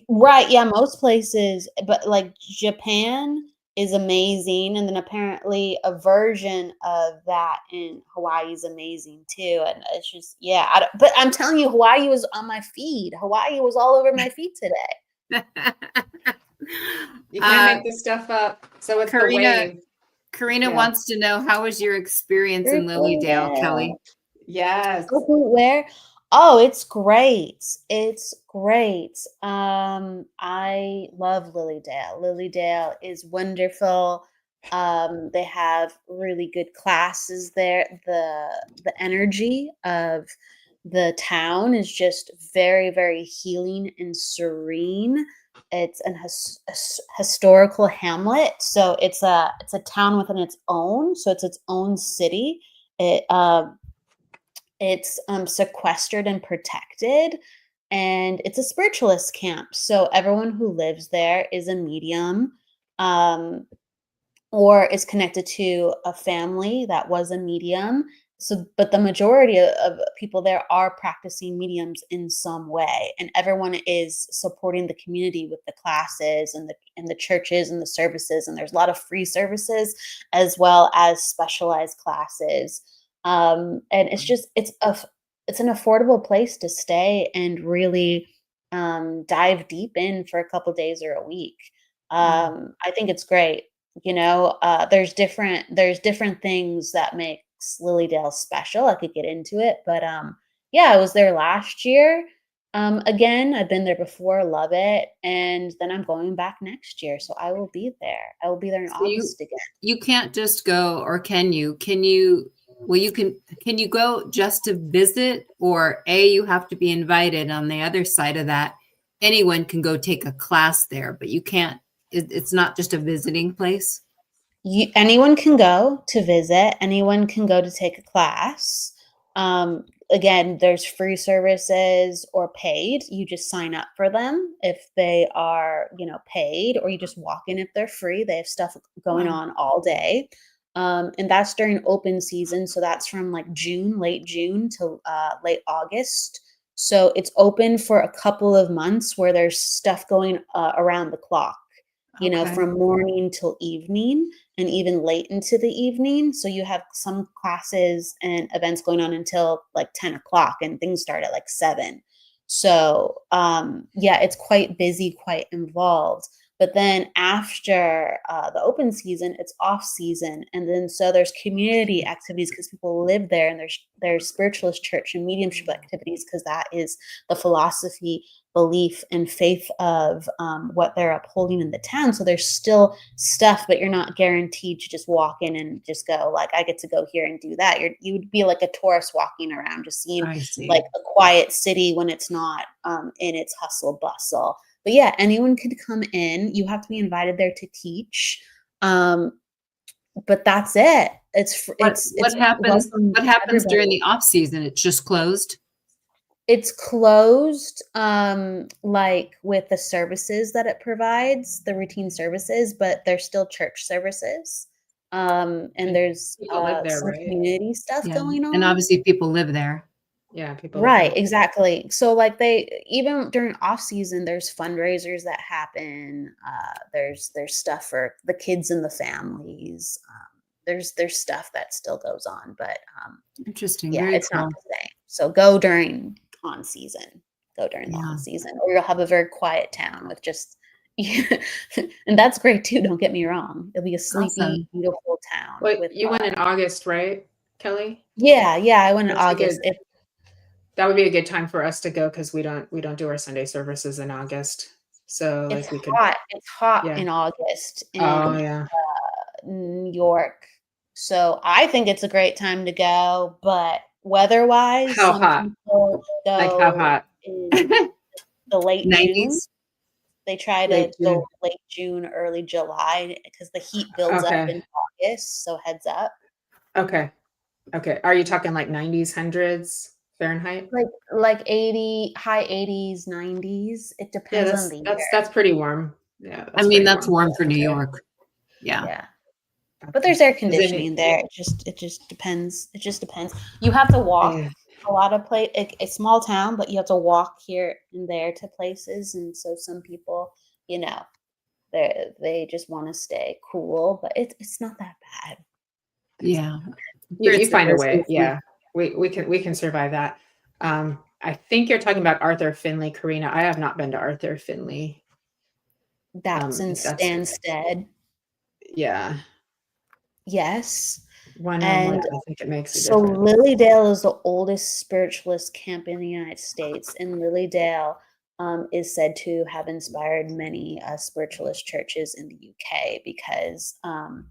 Right. Yeah. Most places, but like Japan is amazing. And then apparently a version of that in Hawaii is amazing too. And it's just, but I'm telling you, Hawaii was on my feed. Hawaii was all over my feed today. You can't make this stuff up. So it's Karina wants to know, how was your experience in Lilydale, Kelly? Yes. Where? Oh, it's great. It's great. I love Lilydale. Lilydale is wonderful. They have really good classes there. The energy of the town is just very, very healing and serene. It's an historical hamlet, so it's a town within its own. So it's its own city. It's sequestered and protected, and it's a spiritualist camp. So everyone who lives there is a medium, or is connected to a family that was a medium. but the majority of people there are practicing mediums in some way, and everyone is supporting the community with the classes and the churches and the services, and there's a lot of free services as well as specialized classes. And it's an affordable place to stay and really dive deep in for a couple days or a week. I think it's great. There's different things that makes Lilydale special. I could get into it, but yeah, I was there last year. Again, I've been there before, love it, and then I'm going back next year, so I will be there. I will be there in August again. You can't just go, or can you? Can you? Well, can you go just to visit, or you have to be invited? On the other side of that, anyone can go take a class there, but you can't. It's not just a visiting place. Anyone can go to visit. Anyone can go to take a class. Again, there's free services or paid. You just sign up for them if they are, paid, or you just walk in if they're free. They have stuff going on all day. And that's during open season. So that's from like late June to late August. So it's open for a couple of months where there's stuff going around the clock, from morning till evening and even late into the evening. So you have some classes and events going on until like 10 o'clock, and things start at like 7. So yeah, it's quite busy, quite involved. But then after the open season, it's off season. And then so there's community activities because people live there, and there's spiritualist church and mediumship activities because that is the philosophy, belief, and faith of what they're upholding in the town. So there's still stuff, but you're not guaranteed to just walk in and just go like, I get to go here and do that. You would be like a tourist walking around, just seeing like a quiet city when it's not in its hustle bustle. But yeah, anyone could come in. You have to be invited there to teach. But that's it. What happens during the off season? It's just closed. It's closed, like with the services that it provides, the routine services, but there's still church services. And there's there, some right? community stuff going on. And obviously people live there. Yeah, people. Right, exactly. So like even during off season, there's fundraisers that happen. There's stuff for the kids and the families. There's stuff that still goes on, but interesting. Yeah, Very it's cool. not the same. So go during on season. Go during the on season, or you'll have a very quiet town with just. And that's great too. Don't get me wrong. It'll be a sleepy, beautiful town. Wait, you went in August, right, Kelly? Yeah, I went in August. That would be a good time for us to go because we don't do our Sunday services in August. So it's hot. It's hot in August in New York. So I think it's a great time to go. But weather-wise, how hot? People go like how hot? In the late 90s. June. They try to go late June, early July because the heat builds up in August. So heads up. Okay. Are you talking like 90s, 100s Fahrenheit? Like 80, high 80s, 90s. It depends on the year. That's pretty warm. Yeah. That's warm for New York. Yeah. But there's air conditioning there. It just depends. You have to walk a lot of a small town, but you have to walk here and there to places. And so some people, they just want to stay cool, but it's not that bad. Yeah. You find a way. Yeah. We can survive that. I think you're talking about Arthur Finley, Karina. I have not been to Arthur Finley. That's in Stansted. Yeah. Yes. And I think it makes a difference. So Lilydale is the oldest spiritualist camp in the United States, and Lilydale is said to have inspired many spiritualist churches in the UK because from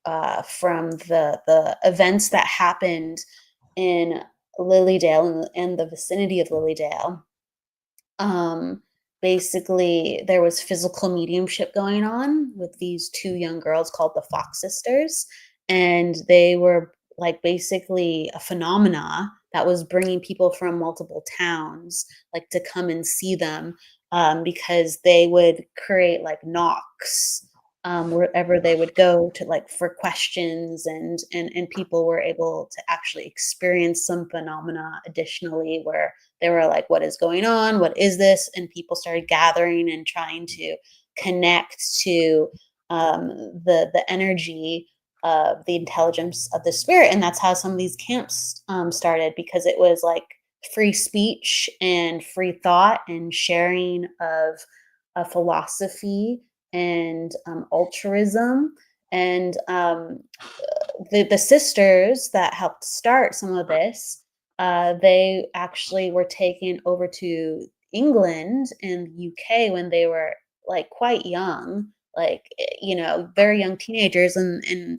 the events that happened in Lilydale and the vicinity of Lilydale, basically there was physical mediumship going on with these 2 young girls called the Fox sisters, and they were like basically a phenomena that was bringing people from multiple towns like to come and see them because they would create like knocks wherever they would go to, like, for questions, and people were able to actually experience some phenomena additionally, where they were like, what is going on? What is this? And people started gathering and trying to connect to the energy of the intelligence of the spirit. And that's how some of these camps started, because it was like free speech and free thought and sharing of a philosophy and altruism. And the sisters that helped start some of this, they actually were taken over to England and UK when they were like quite young, like, very young teenagers, and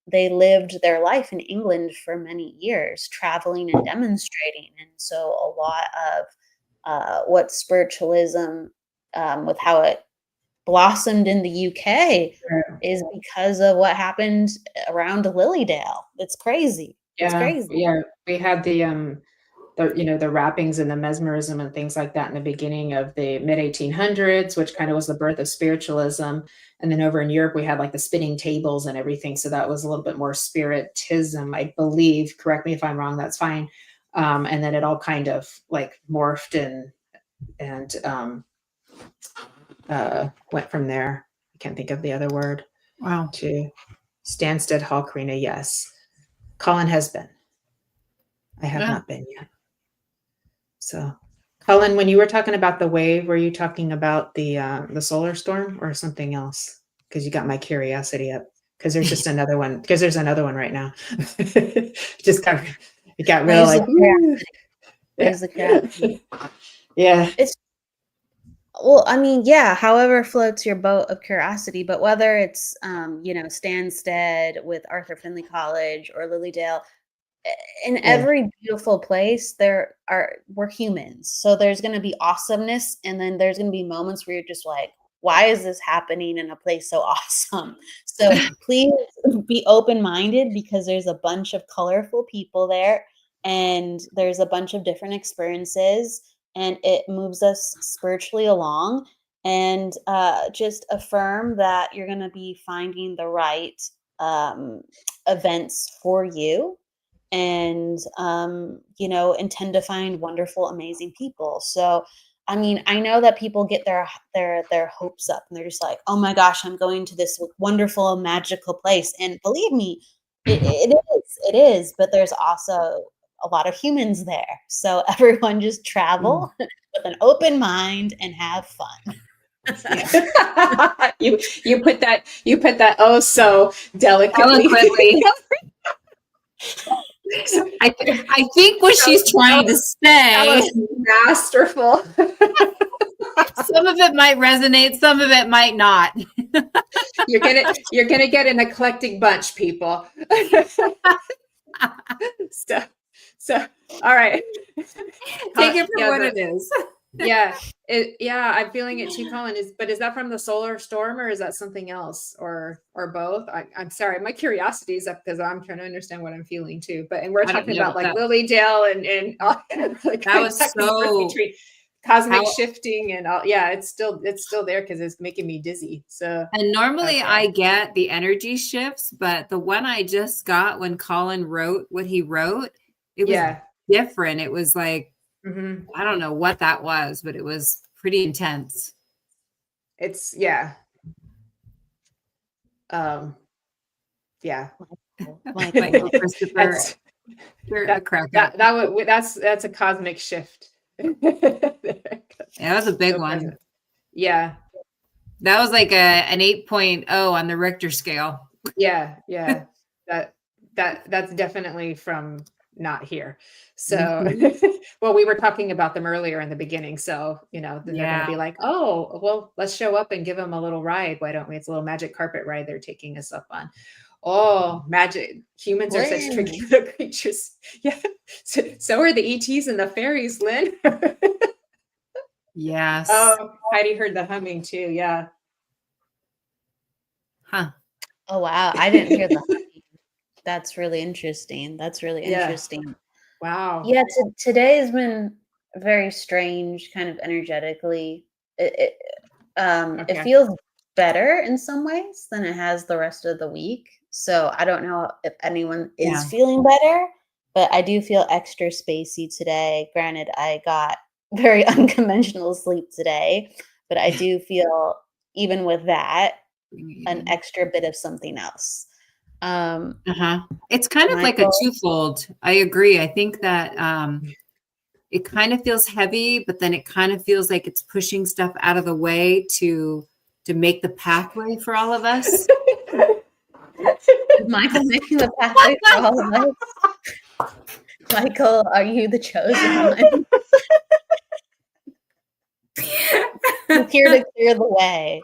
they lived their life in England for many years, traveling and demonstrating. And so a lot of what spiritualism, with how it blossomed in the UK, is because of what happened around Lilydale. It's crazy. It's crazy. Yeah. We had the wrappings and the mesmerism and things like that in the beginning of the mid 1800s, which kind of was the birth of spiritualism. And then over in Europe, we had like the spinning tables and everything. So that was a little bit more spiritism, I believe. Correct me if I'm wrong. That's fine. And then it all kind of like morphed and went from there. I can't think of the other word. Wow. To Stansted Hall, Karina. Yes. Colin has been. I have not been yet. So, Colin, when you were talking about the wave, were you talking about the solar storm or something else? Because you got my curiosity up. Because there's just another one. Because there's another one right now. Just got it got real like. There's the curiosity. Yeah. It's, well, I mean, yeah, however floats your boat of curiosity, but whether it's, Stansted with Arthur Findlay College or Lilydale, in every beautiful place, we're humans. So there's going to be awesomeness. And then there's going to be moments where you're just like, why is this happening in a place so awesome? So please be open-minded, because there's a bunch of colorful people there, and there's a bunch of different experiences, and it moves us spiritually along. And just affirm that you're going to be finding the right events for you, and intend to find wonderful, amazing people. So I mean, I know that people get their hopes up, and they're just like, oh my gosh, I'm going to this wonderful, magical place. And believe me, it is, but there's also a lot of humans there. So everyone just travel with an open mind and have fun. you put that oh so delicately. I think what she's trying to say, that was masterful. Some of it might resonate, some of it might not. You're gonna get an eclectic bunch, people. So all right. Take it for what it is. I'm feeling it too, Colin. Is that from the solar storm, or is that something else, or both? I'm sorry, my curiosity is up because I'm trying to understand what I'm feeling too. And we're talking about like Lilydale and like that was so cosmic shifting and all. Yeah, it's still there because it's making me dizzy. So, and normally I get the energy shifts, but the one I just got when Colin wrote what he wrote, it was different. It was like, I don't know what that was, but it was pretty intense. It's Michael Christopher. That's a cosmic shift. That was a big one. Yeah. That was like an 8.0 on the Richter scale. Yeah. That's definitely from not here. So, well, we were talking about them earlier in the beginning. So, then they're going to be like, oh, well, let's show up and give them a little ride. Why don't we? It's a little magic carpet ride they're taking us up on. Oh, magic. Humans are such tricky little creatures. Yeah. So are the ETs and the fairies, Lynn. Yes. Oh, Heidi heard the humming too. Yeah. Huh. Oh, wow. I didn't hear the humming. That's really interesting. Interesting. Wow. Yeah. Today has been very strange, kind of energetically. It feels better in some ways than it has the rest of the week. So I don't know if anyone is feeling better, but I do feel extra spacey today. Granted, I got very unconventional sleep today, but I do feel, even with that, an extra bit of something else. It's kind of like a twofold. I agree. I think that it kind of feels heavy, but then it kind of feels like it's pushing stuff out of the way to make the pathway for all of us. Is Michael making the pathway for all of us? Michael, are you the chosen one? He's here to clear the way.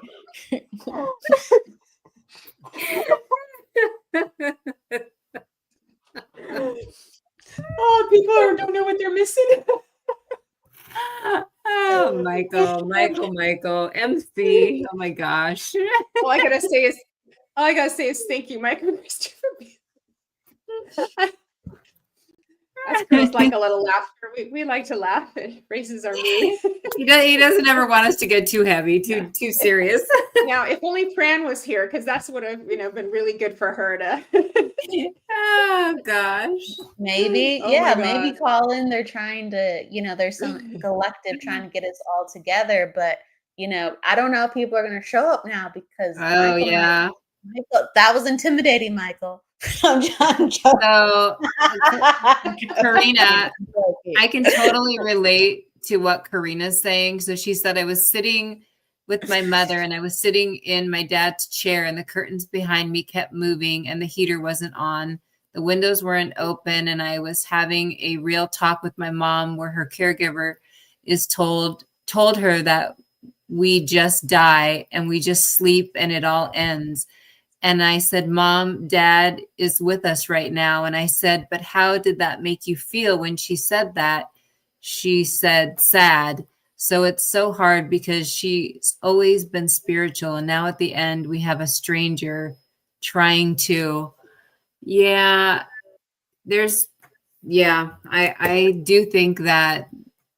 Oh, people don't know what they're missing. Oh, Michael, MC. Oh my gosh. All I gotta say is thank you, Michael Christopher. Us girls like a little laughter. We like to laugh. It raises our mood. He doesn't ever want us to get too heavy, too serious. Now, if only Fran was here, because that's would have been really good for her to. Oh gosh. Maybe, maybe call in. They're trying to, there's some collective trying to get us all together, but I don't know if people are going to show up now because. Michael, that was intimidating, Michael. I'm joking. So, Karina, I can totally relate to what Karina's saying. So she said, I was sitting with my mother and I was sitting in my dad's chair and the curtains behind me kept moving and the heater wasn't on. The windows weren't open and I was having a real talk with my mom where her caregiver told her that we just die and we just sleep and it all ends. And I said, Mom, Dad is with us right now. And I said, but how did that make you feel when she said that? She said, sad. So it's so hard because she's always been spiritual. And now at the end, we have a stranger trying to, I do think that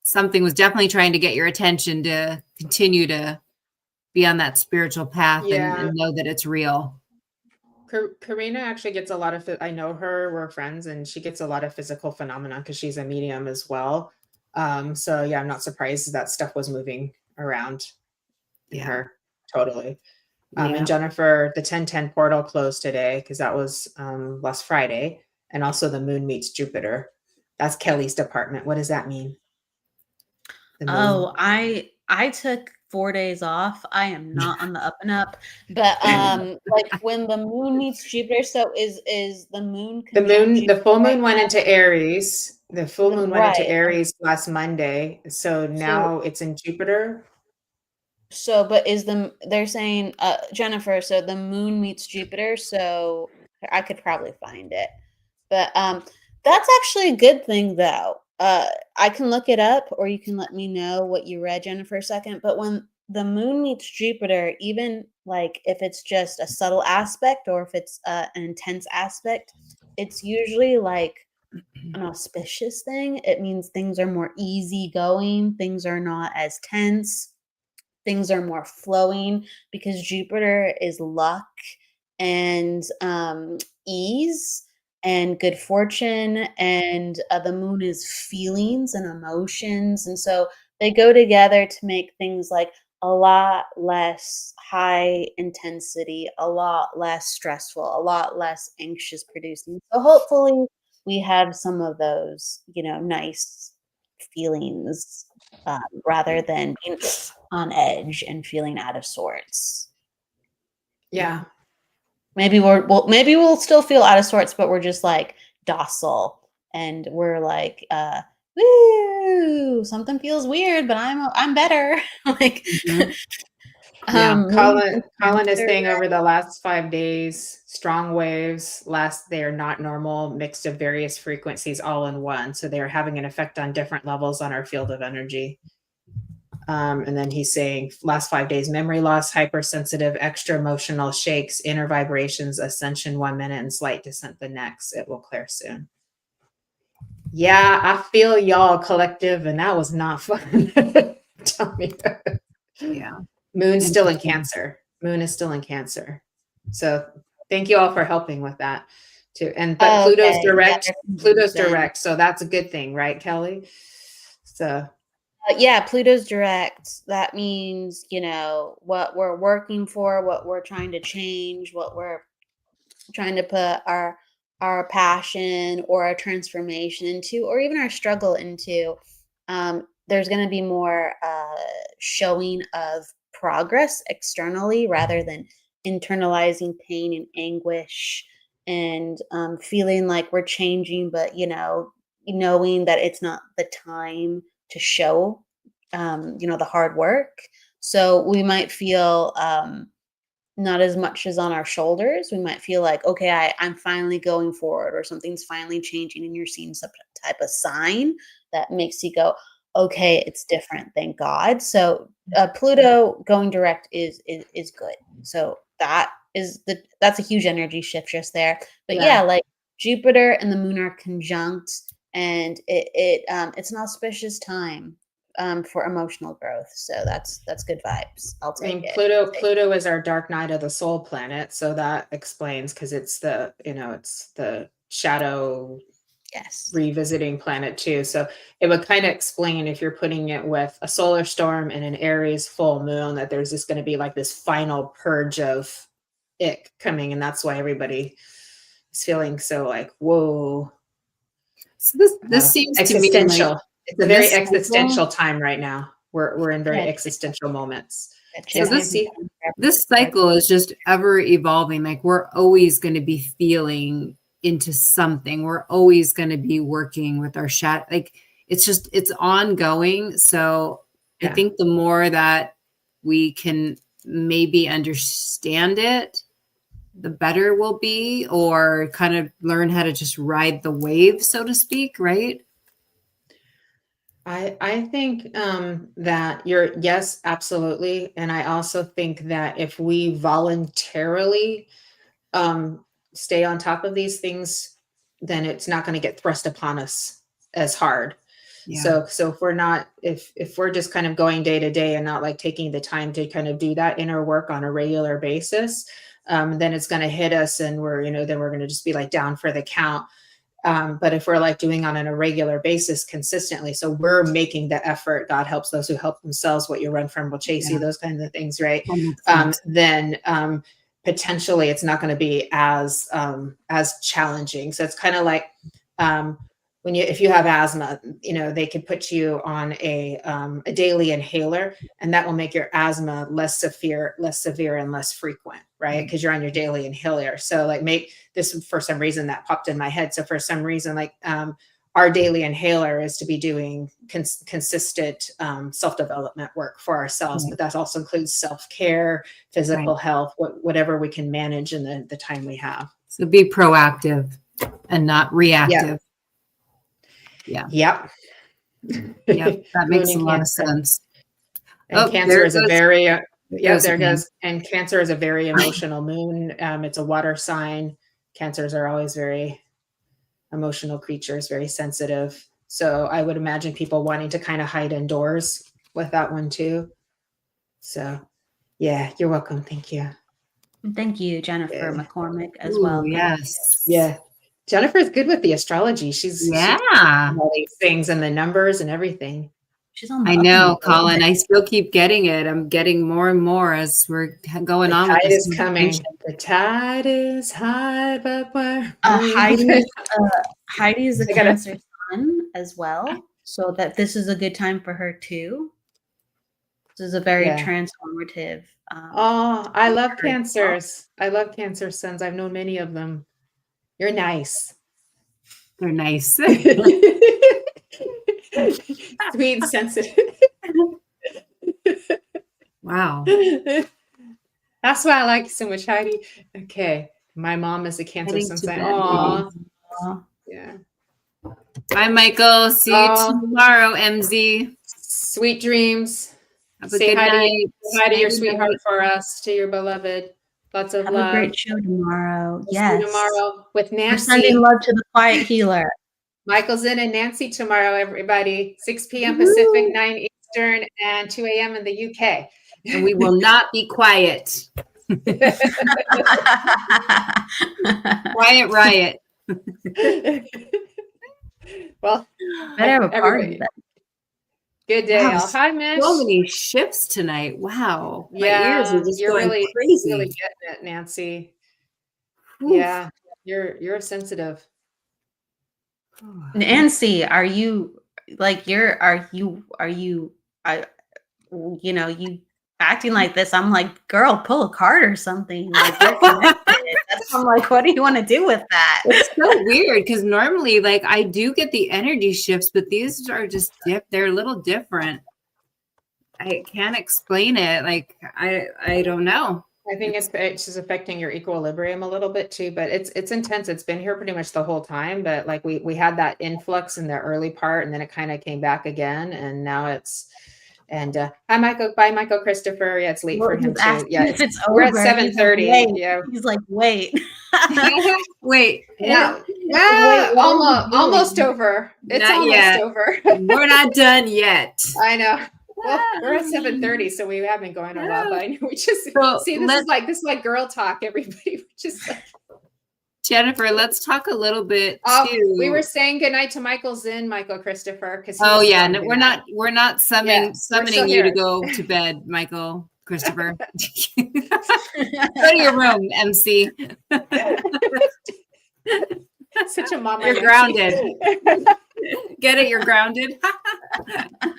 something was definitely trying to get your attention to continue to be on that spiritual path and know that it's real. Karina actually gets a lot of, I know her, we're friends, and she gets a lot of physical phenomena because she's a medium as well. So I'm not surprised that stuff was moving around in her. Totally. And Jennifer, the 1010 portal closed today because that was last Friday. And also the moon meets Jupiter. That's Kelly's department. What does that mean? Oh, I took 4 days off. I am not on the up and up, but like when the moon meets Jupiter, so is the moon the full moon went into Aries. The full moon went into Aries last Monday. So now it's in Jupiter. So, but they're saying, Jennifer, so the moon meets Jupiter. So I could probably find it, but that's actually a good thing though. I can look it up or you can let me know what you read, Jennifer, a second. But when the moon meets Jupiter, even like if it's just a subtle aspect or if it's an intense aspect, it's usually like an auspicious thing. It means things are more easygoing. Things are not as tense. Things are more flowing because Jupiter is luck and ease and good fortune, and the moon is feelings and emotions, and so they go together to make things like a lot less high intensity, a lot less stressful, a lot less anxious producing. So hopefully we have some of those, nice feelings rather than being on edge and feeling out of sorts. Yeah. Maybe we'll still feel out of sorts, but we're just like docile and we're like, woo, something feels weird, but I'm better. Like, Colin is saying over the last 5 days, strong waves, they are not normal, mixed of various frequencies all in one. So they're having an effect on different levels on our field of energy. And then he's saying last 5 days, memory loss, hypersensitive, extra emotional shakes, inner vibrations, ascension 1 minute and slight descent the next. It will clear soon. Yeah, I feel y'all collective, and that was not fun. Tell me that. Yeah. Moon's still in Cancer. Moon is still in Cancer. So thank you all for helping with that too. But Pluto's direct. Yeah, Pluto's direct. So that's a good thing, right, Kelly? So yeah, Pluto's direct. That means, you know, what we're working for, what we're trying to change, what we're trying to put our passion or our transformation into, or even our struggle into. There's going to be more showing of progress externally rather than internalizing pain and anguish and feeling like we're changing, but, you know, knowing that it's not the time to show, you know, the hard work. So we might feel not as much as on our shoulders. We might feel like, okay, I'm finally going forward, or something's finally changing, and you're seeing some type of sign that makes you go, okay, it's different, thank God. So Pluto going direct is good. So that's a huge energy shift just there. But yeah, like Jupiter and the moon are conjunct, and it's an auspicious time for emotional growth. So that's good vibes. I'll take it. Pluto is our dark night of the soul planet. So that explains, because it's the shadow revisiting planet too. So it would kind of explain, if you're putting it with a solar storm and an Aries full moon, that there's just going to be like this final purge of ick coming. And that's why everybody is feeling so like, whoa. So this seems existential. To me like it's a very existential time right now. We're in very existential moments. So this cycle is just ever evolving. Like we're always going to be feeling into something. We're always going to be working with our shadow. Like it's ongoing. So I think the more that we can maybe understand it, the better we'll be, or kind of learn how to just ride the wave, so to speak, right? I think that yes, absolutely. And I also think that if we voluntarily stay on top of these things, then it's not going to get thrust upon us as hard. Yeah. So if we're just kind of going day to day and not like taking the time to kind of do that inner work on a regular basis, then it's going to hit us, and then we're going to just be like down for the count. But if we're like doing on a regular basis consistently, so we're making the effort, God helps those who help themselves, what you run from will chase you, those kinds of things, right? Then potentially it's not going to be as challenging. So it's kind of like if you have asthma, they could put you on a daily inhaler, and that will make your asthma less severe and less frequent, right? Because you're on your daily inhaler. So like make this, for some reason that popped in my head. So for some reason, like our daily inhaler is to be doing consistent self-development work for ourselves, but that also includes self-care, physical health, whatever we can manage in the time we have. So be proactive and not reactive. Yep. That makes a lot of sense. And Cancer is a very there goes. And Cancer is a very emotional moon. It's a water sign. Cancers are always very emotional creatures, very sensitive. So I would imagine people wanting to kind of hide indoors with that one too. So yeah, you're welcome. Thank you. Thank you, Jennifer McCormick, as well. Yes. Yeah. Jennifer's good with the astrology. She's all these things and the numbers and everying. She's on. I know, Colin. I still keep getting it. I'm getting more and more as we're going on. The tide is coming. The tide is high, but where? Heidi is a Cancer sun as well, so that this is a good time for her too. This is a very transformative. I love Cancers. I love Cancer suns. I've known many of them. You're nice. They're nice. Sweet, sensitive. Wow. That's why I like you so much, Heidi. Okay. My mom is a Cancer sun. Aw. Yeah. Bye, Michael. See you tomorrow, MZ. Sweet dreams. Say hi to your sweetheart for us, to your beloved. Lots of love. Have a great show tomorrow. See you tomorrow with Nancy. We're sending love to the quiet healer. Michael's in and Nancy tomorrow, everybody. 6 p.m. Pacific, 9 Eastern, and 2 a.m. in the UK. And we will not be quiet. Quiet riot. Well, better have a party everybody. then. Good day, Wow, all. Hi, Mish. So many shifts tonight. Wow. My ears are just you're going really crazy. getting it, Nancy. Oof. Yeah, you're sensitive. Nancy, are you like you acting like this? I'm like, girl, pull a card or something. Like you're connected. I'm like, what do you want to do with that? It's so weird because normally, like, I do get the energy shifts, but these are just they're a little different. I can't explain it. Like, I don't know. I think it's just affecting your equilibrium a little bit too, but it's intense. It's been here pretty much the whole time, but like we had that influx in the early part, and then it kind of came back again, and now it's. And hi, Michael. Bye, Michael Christopher. Yeah, it's late for him too. Yeah, we're at 7:30. Yeah, he's like, wait, wait, no, wait, almost over. It's Not almost yet. over. We're not done yet. I know. Well, we're at 7:30, so we have been going a while. But I know we just So see this is like girl talk. Everybody, we just like, Jennifer, let's talk a little bit too. We were saying goodnight to Michael Zinn, Michael Christopher. Oh yeah, no, we're not summoning you to go to bed, Michael Christopher. Go to your room, MC. Such a mama. You're grounded. Get it? You're grounded.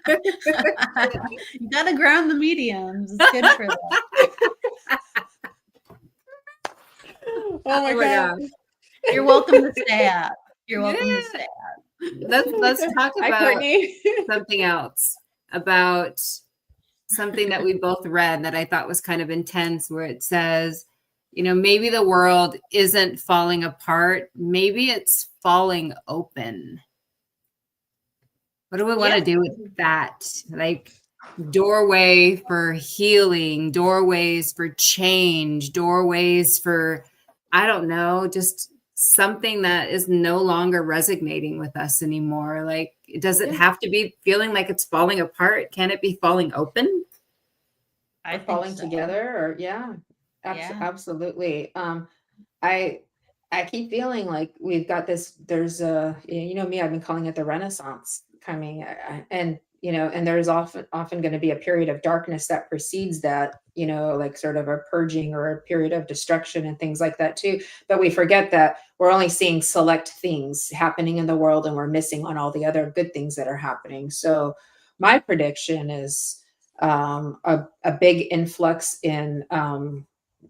You gotta ground the mediums. It's good for them. Oh my God. You're welcome to stay up. You're welcome to stay up. Let's talk about something else, about something that we both read that I thought was kind of intense, where it says, maybe the world isn't falling apart. Maybe it's falling open. What do we want to do with that? Like, doorway for healing, doorways for change, doorways for, I don't know, just something that is no longer resonating with us anymore. Like, does it have to be feeling like it's falling apart? Can it be falling open? Falling together, or absolutely. I keep feeling like we've got this, there's me, I've been calling it the Renaissance coming, and there's often going to be a period of darkness that precedes that, like sort of a purging or a period of destruction and things like that too. But we forget that we're only seeing select things happening in the world, and we're missing on all the other good things that are happening. So my prediction is a big influx in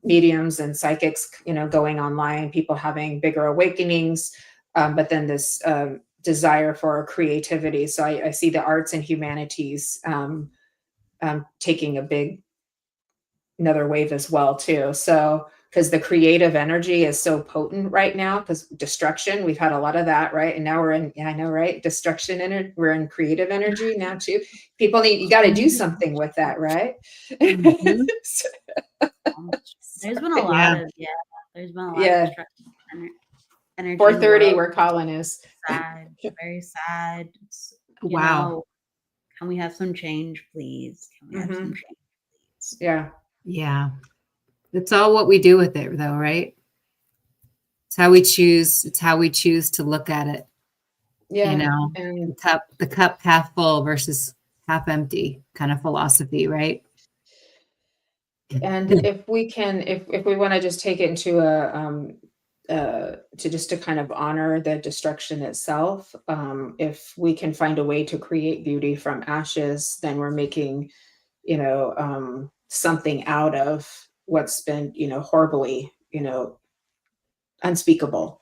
mediums and psychics, going online, people having bigger awakenings, but then this desire for creativity. So I see the arts and humanities taking another wave as well too. So because the creative energy is so potent right now, because destruction, we've had a lot of that, right? And now we're in, I know, right? Destruction energy, we're in creative energy now too. People you got to do something with that, right? Mm-hmm. There's been a lot of, there's been a lot of destruction energy. 4:30, where Colin is. Sad, very sad. Wow. Can we have some change, please? Can we have some change, please? Yeah. Yeah. It's all what we do with it, though, right? It's how we choose. It's how we choose to look at it. Yeah. And the cup half full versus half empty kind of philosophy, right? And if we want to just take it into to kind of honor the destruction itself, if we can find a way to create beauty from ashes, then we're making, something out of what's been, horribly, unspeakable,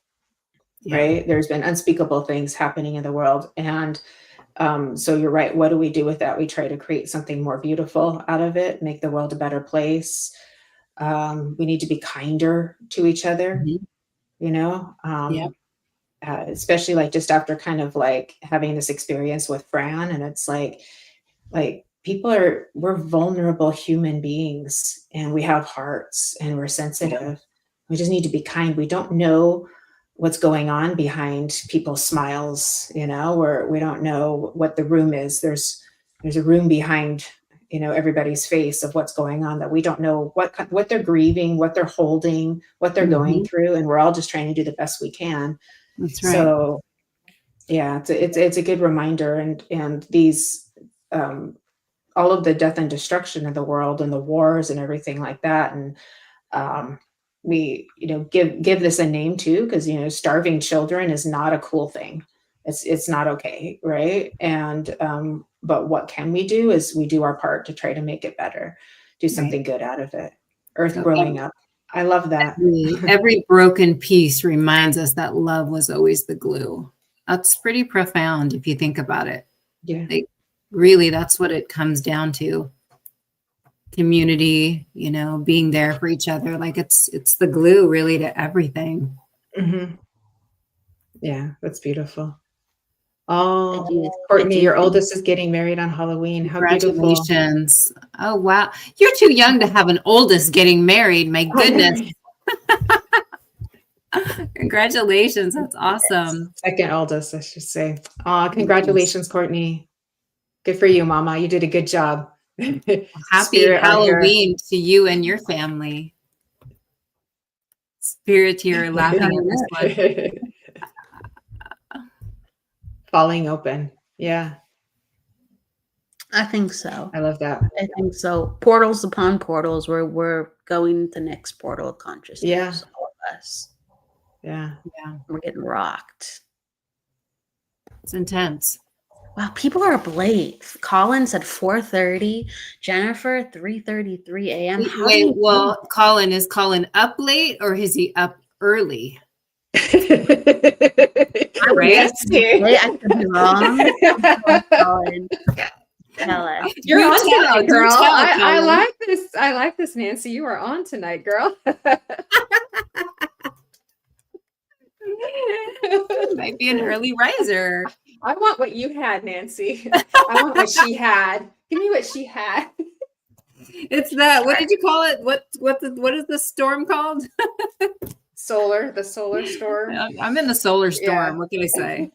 right? There's been unspeakable things happening in the world. And so you're right. What do we do with that? We try to create something more beautiful out of it, make the world a better place. We need to be kinder to each other, especially like just after kind of like having this experience with Fran. And it's like we're vulnerable human beings, and we have hearts, and we're sensitive. We just need to be kind. We don't know what's going on behind people's smiles, we don't know what the room is. There's a room behind everybody's face of what's going on, that we don't know what they're grieving, what they're holding, what they're going through. And we're all just trying to do the best we can. That's right. So yeah, it's a good reminder. And these, all of the death and destruction of the world and the wars and everything like that. And we, give this a name too, because, starving children is not a cool thing. It's not okay. Right. And, but what can we do is we do our part to try to make it better, do something good out of it. Earth growing up. I love that. Every broken piece reminds us that love was always the glue. That's pretty profound if you think about it. Yeah. Like, really, that's what it comes down to. Community, being there for each other. Like it's the glue really to everything. Mm-hmm. Yeah, that's beautiful. Oh, Courtney, your oldest is getting married on Halloween. How beautiful. Congratulations. Oh, wow. You're too young to have an oldest getting married. My goodness. Congratulations. That's awesome. Second oldest, I should say. Oh, congratulations, Courtney. Good for you, Mama. You did a good job. Happy Halloween to you and your family. Spirit here laughing at this one. Falling open. Yeah. I think so. I love that. I think so. Portals upon portals, where we're going to the next portal of consciousness. Yeah. All of us. Yeah. Yeah. We're getting rocked. It's intense. Wow, people are up late. Colin said 4:30. Jennifer, 3:33 a.m. Wait, well, Colin, is Colin up late or is he up early? Right? Yes, I could be wrong. Colin, tell us. You're on tonight, girl. I Colin. like this. I like this, Nancy. You are on tonight, girl. Might be an early riser. I want what you had, Nancy. I want what she had. Give me what she had. It's that. What did you call it? What is the storm called? The solar storm. I'm in the solar storm. Yeah. What can I say?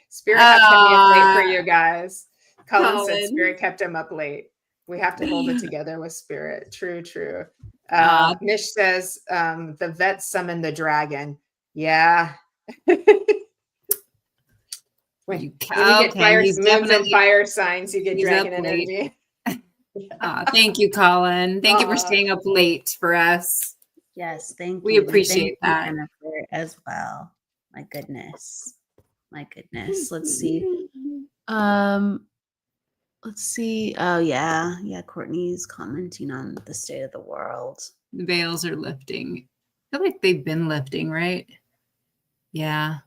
Spirit kept me up late for you guys. Colin said Spirit kept him up late. We have to hold it together with Spirit. True. Mish says the vet summoned the dragon. Yeah. when you get fire moons and fire signs, you get dragon energy. Thank you, Colin. Thank you for staying up late for us. Yes, thank you. We appreciate that. Jennifer as well. My goodness. Let's see. Oh yeah. Courtney's commenting on the state of the world. The veils are lifting. I feel like they've been lifting, right? Yeah.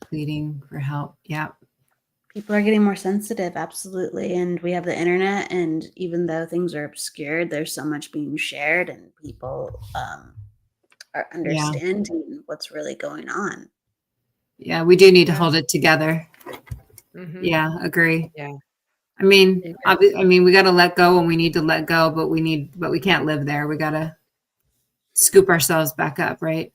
Pleading for help. Yeah. People are getting more sensitive, absolutely. And we have the internet, and even though things are obscured, there's so much being shared, and people are understanding what's really going on. Yeah, we do need to hold it together. Mm-hmm. Yeah, agree. Yeah. I mean, we got to let go when we need to let go, but we can't live there. We got to scoop ourselves back up, right?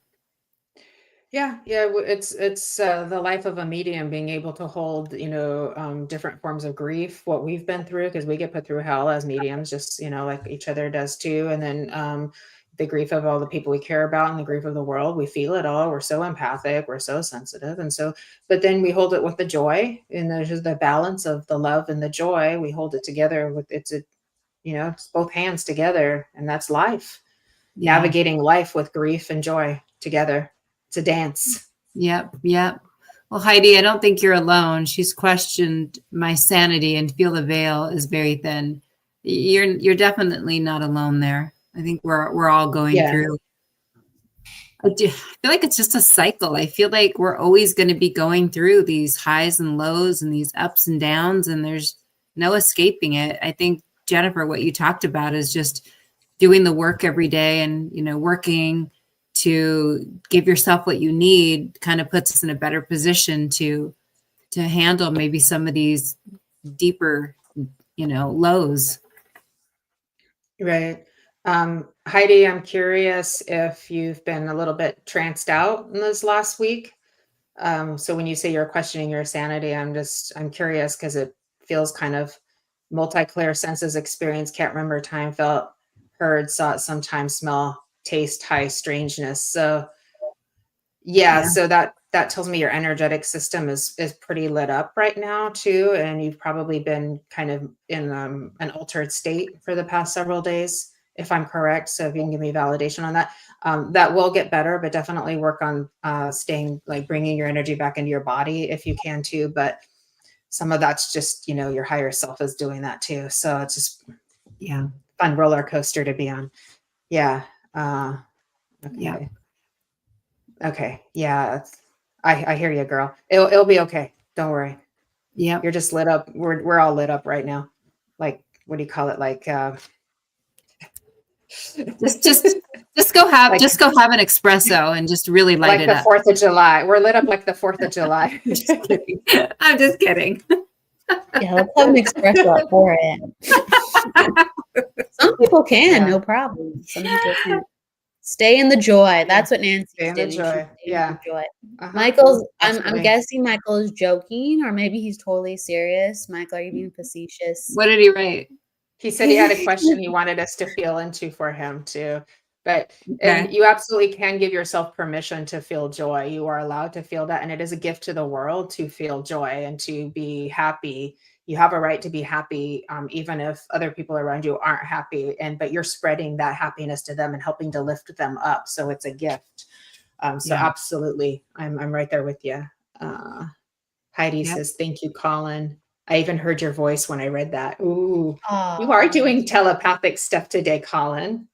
Yeah. It's the life of a medium, being able to hold, different forms of grief, what we've been through, because we get put through hell as mediums, just, like each other does too. And then the grief of all the people we care about and the grief of the world, we feel it all. We're so empathic, we're so sensitive. And so, but then we hold it with the joy, and there's just the balance of the love and the joy. We hold it together with it's both hands together, and that's life. Yeah. Navigating life with grief and joy together. It's a dance. Yep. Well, Heidi, I don't think you're alone. She's questioned my sanity and feel the veil is very thin. You're definitely not alone there. I think we're all going through. I feel like it's just a cycle. I feel like we're always going to be going through these highs and lows and these ups and downs, and there's no escaping it. I think, Jennifer, what you talked about is just doing the work every day and, working to give yourself what you need kind of puts us in a better position to handle maybe some of these deeper, lows. Right. Heidi, I'm curious if you've been a little bit tranced out in this last week. So when you say you're questioning your sanity, I'm curious because it feels kind of multi-clear senses experience, can't remember time, felt, heard, saw it, sometimes smell, taste, high strangeness. So yeah, so that tells me your energetic system is pretty lit up right now too, and you've probably been kind of in an altered state for the past several days, if I'm correct. So if you can give me validation on that, that will get better, but definitely work on staying, like bringing your energy back into your body if you can too. But some of that's just, you know, your higher self is doing that too. So it's just fun roller coaster to be on. Yeah. Okay. Yeah. Okay. Yeah. I hear you, girl. It'll be okay. Don't worry. Yeah. You're just lit up. We're all lit up right now. Like, what do you call it? Like, just go have an espresso and just really light like it the up. 4th of July. We're lit up like the 4th of July. I'm just kidding. Yeah, let's have an espresso at 4 a.m. Some people can, no problem. Some people can. Stay in the joy. That's what Nancy's Stay in the doing. joy. Yeah. Joy. Uh-huh. Michael's, I'm guessing Michael is joking, or maybe he's totally serious. Michael, are you being facetious? What did he write? He said he had a question he wanted us to feel into for him too. But and you absolutely can give yourself permission to feel joy. You are allowed to feel that. And it is a gift to the world to feel joy and to be happy. You have a right to be happy, even if other people around you aren't happy. But you're spreading that happiness to them and helping to lift them up. So it's a gift. So absolutely, I'm right there with you. Heidi says, thank you, Colin. I even heard your voice when I read that. Ooh, you are doing telepathic stuff today, Colin.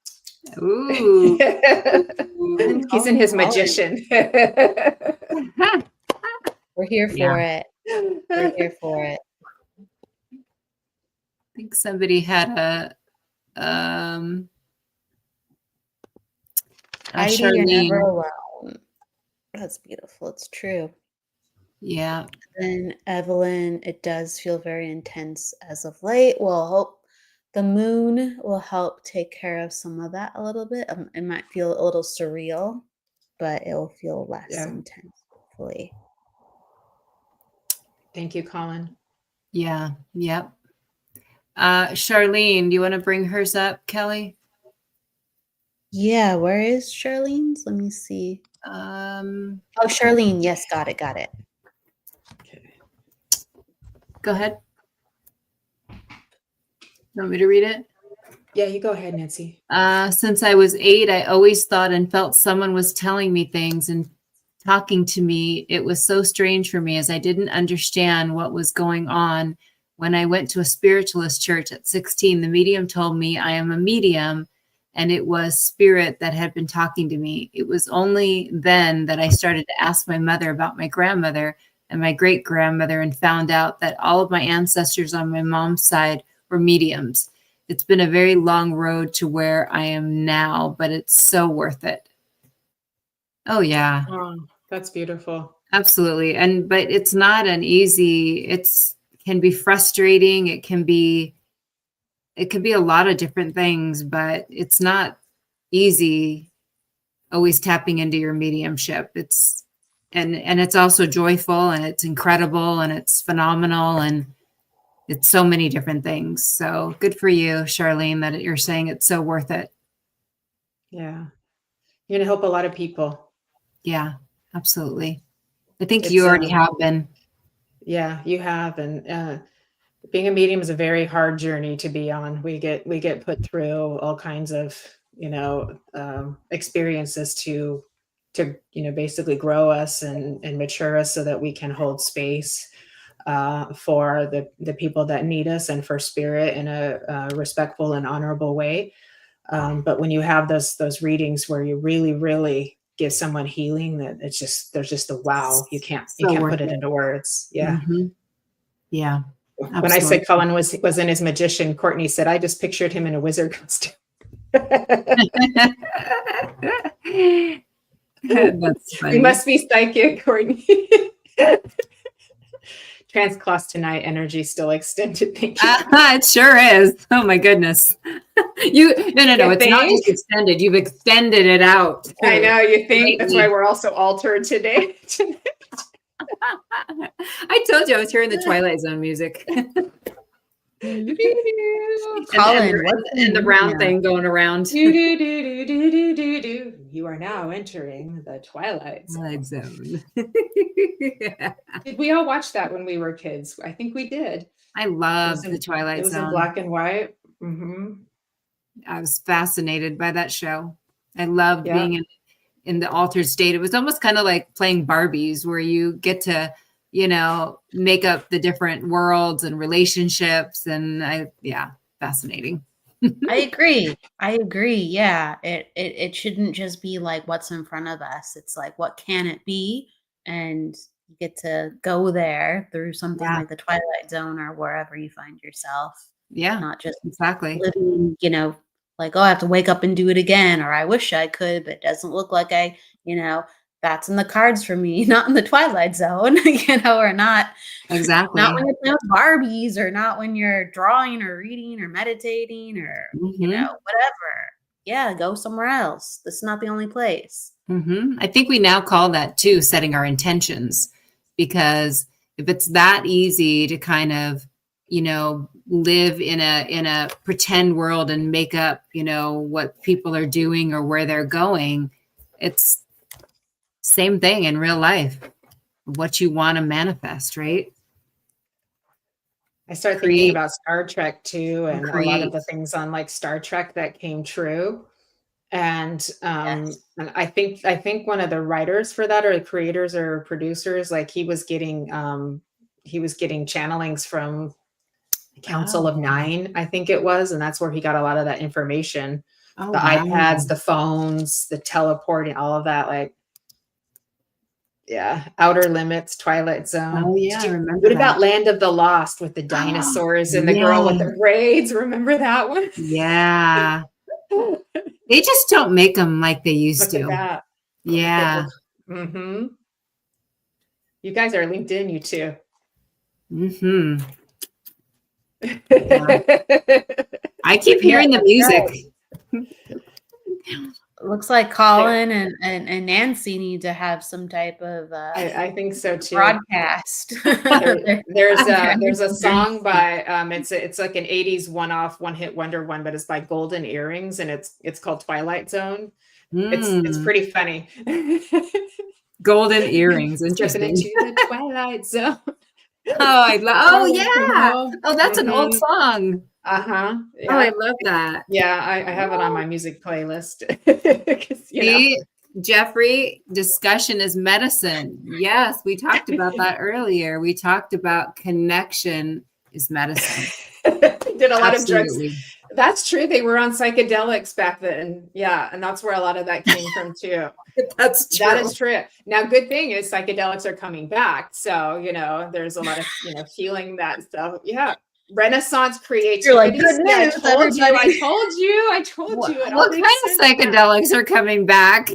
Ooh. He's in his magician. We're here for it. We're here for it. I think somebody had a Heidi, you're never alone. That's beautiful. It's true. Yeah. And Evelyn, it does feel very intense as of late. Well, hope the moon will help take care of some of that a little bit. It might feel a little surreal, but it will feel less intense, hopefully. Thank you, Colin. Yeah. Yep. Charlene, do you want to bring hers up, Kelly? Yeah, where is Charlene's? Let me see. Oh, Charlene. Yes, got it. Okay. Go ahead. You want me to read it? Yeah, you go ahead, Nancy. Since I was 8, I always thought and felt someone was telling me things and talking to me. It was so strange for me as I didn't understand what was going on. When I went to a spiritualist church at 16, the medium told me I am a medium, and it was spirit that had been talking to me. It was only then that I started to ask my mother about my grandmother and my great-grandmother and found out that all of my ancestors on my mom's side were mediums. It's been a very long road to where I am now, but it's so worth it. Oh, yeah. Oh, that's beautiful. Absolutely. But it's not an easy, can be frustrating. It can be a lot of different things, but it's not easy always tapping into your mediumship. And it's also joyful, and it's incredible, and it's phenomenal, and it's so many different things. So good for you, Charlene, that you're saying it's so worth it. Yeah. You're going to help a lot of people. Yeah, absolutely. I think you already have been. Yeah, you have. And being a medium is a very hard journey to be on. We get put through all kinds of, experiences to basically grow us and mature us so that we can hold space for the people that need us and for spirit in a respectful and honorable way. But when you have those readings where you really, really give someone healing, that there's just a wow. You can't put it into words. Yeah. Mm-hmm. Yeah. Absolutely. When I said Colin was in his magician, Courtney said, I just pictured him in a wizard costume. That's funny. You must be psychic, Courtney. Trans-class tonight energy still extended. Thank you. It sure is. Oh my goodness. No. It's not just extended. You've extended it out. I know. You think that's why we're also altered today. I told you I was hearing the Twilight Zone music. Colin, and the round thing going around. You are now entering the Twilight Zone. Did we all watch that when we were kids? I think we did. I loved the Twilight Zone. It was in black and white. Mm-hmm. I was fascinated by that show. I loved being in the altered state. It was almost kind of like playing Barbies, where you get to, make up the different worlds and relationships. And fascinating. I agree. Yeah. It shouldn't just be like what's in front of us. It's like, what can it be? And you get to go there through something like the Twilight Zone or wherever you find yourself. Yeah. Not just exactly living, like, oh, I have to wake up and do it again, or I wish I could, but it doesn't look like that's in the cards for me, not in the Twilight Zone, or not. Exactly. Not when you're playing with Barbies, or not when you're drawing or reading or meditating or, whatever. Yeah, go somewhere else. This is not the only place. Mm-hmm. I think we now call that too setting our intentions, because if it's that easy to kind of, live in a pretend world and make up, what people are doing or where they're going, it's same thing in real life, what you want to manifest, right? I started thinking about Star Trek too, and a lot of the things on like Star Trek that came true. And and I think one of the writers for that, or the creators or producers, like he was getting channelings from Council of Nine, I think it was, and that's where he got a lot of that information. The iPads, the phones, the teleporting, all of that, like Outer Limits, Twilight Zone. Oh yeah, I remember. What about Land of the Lost with the dinosaurs and the girl with the braids? Remember that one? Yeah. They just don't make them like they used to. That. Yeah. Mm-hmm. You guys are LinkedIn, you two. Mm-hmm. Yeah. I keep hearing the music. Looks like Colin and Nancy need to have some type of I think so too. Broadcast. There's a song by it's like an 80s one-hit wonder one, but it's by Golden Earrings, and it's called Twilight Zone. It's pretty funny. Golden Earrings, interesting. Into the Twilight Zone. Oh yeah. Oh, that's an old song. Yeah. Oh, I love that. Yeah, I have it on my music playlist. See, Jeffrey, discussion is medicine. Yes, we talked about that earlier. We talked about connection is medicine. Did a lot of drugs. That's true. They were on psychedelics back then. Yeah, and that's where a lot of that came from too. That's true. That is true. Now, good thing is psychedelics are coming back. So, there's a lot of, feeling that stuff. Yeah. Renaissance creativity. You're like, good news, I told you. What kind of psychedelics are coming back?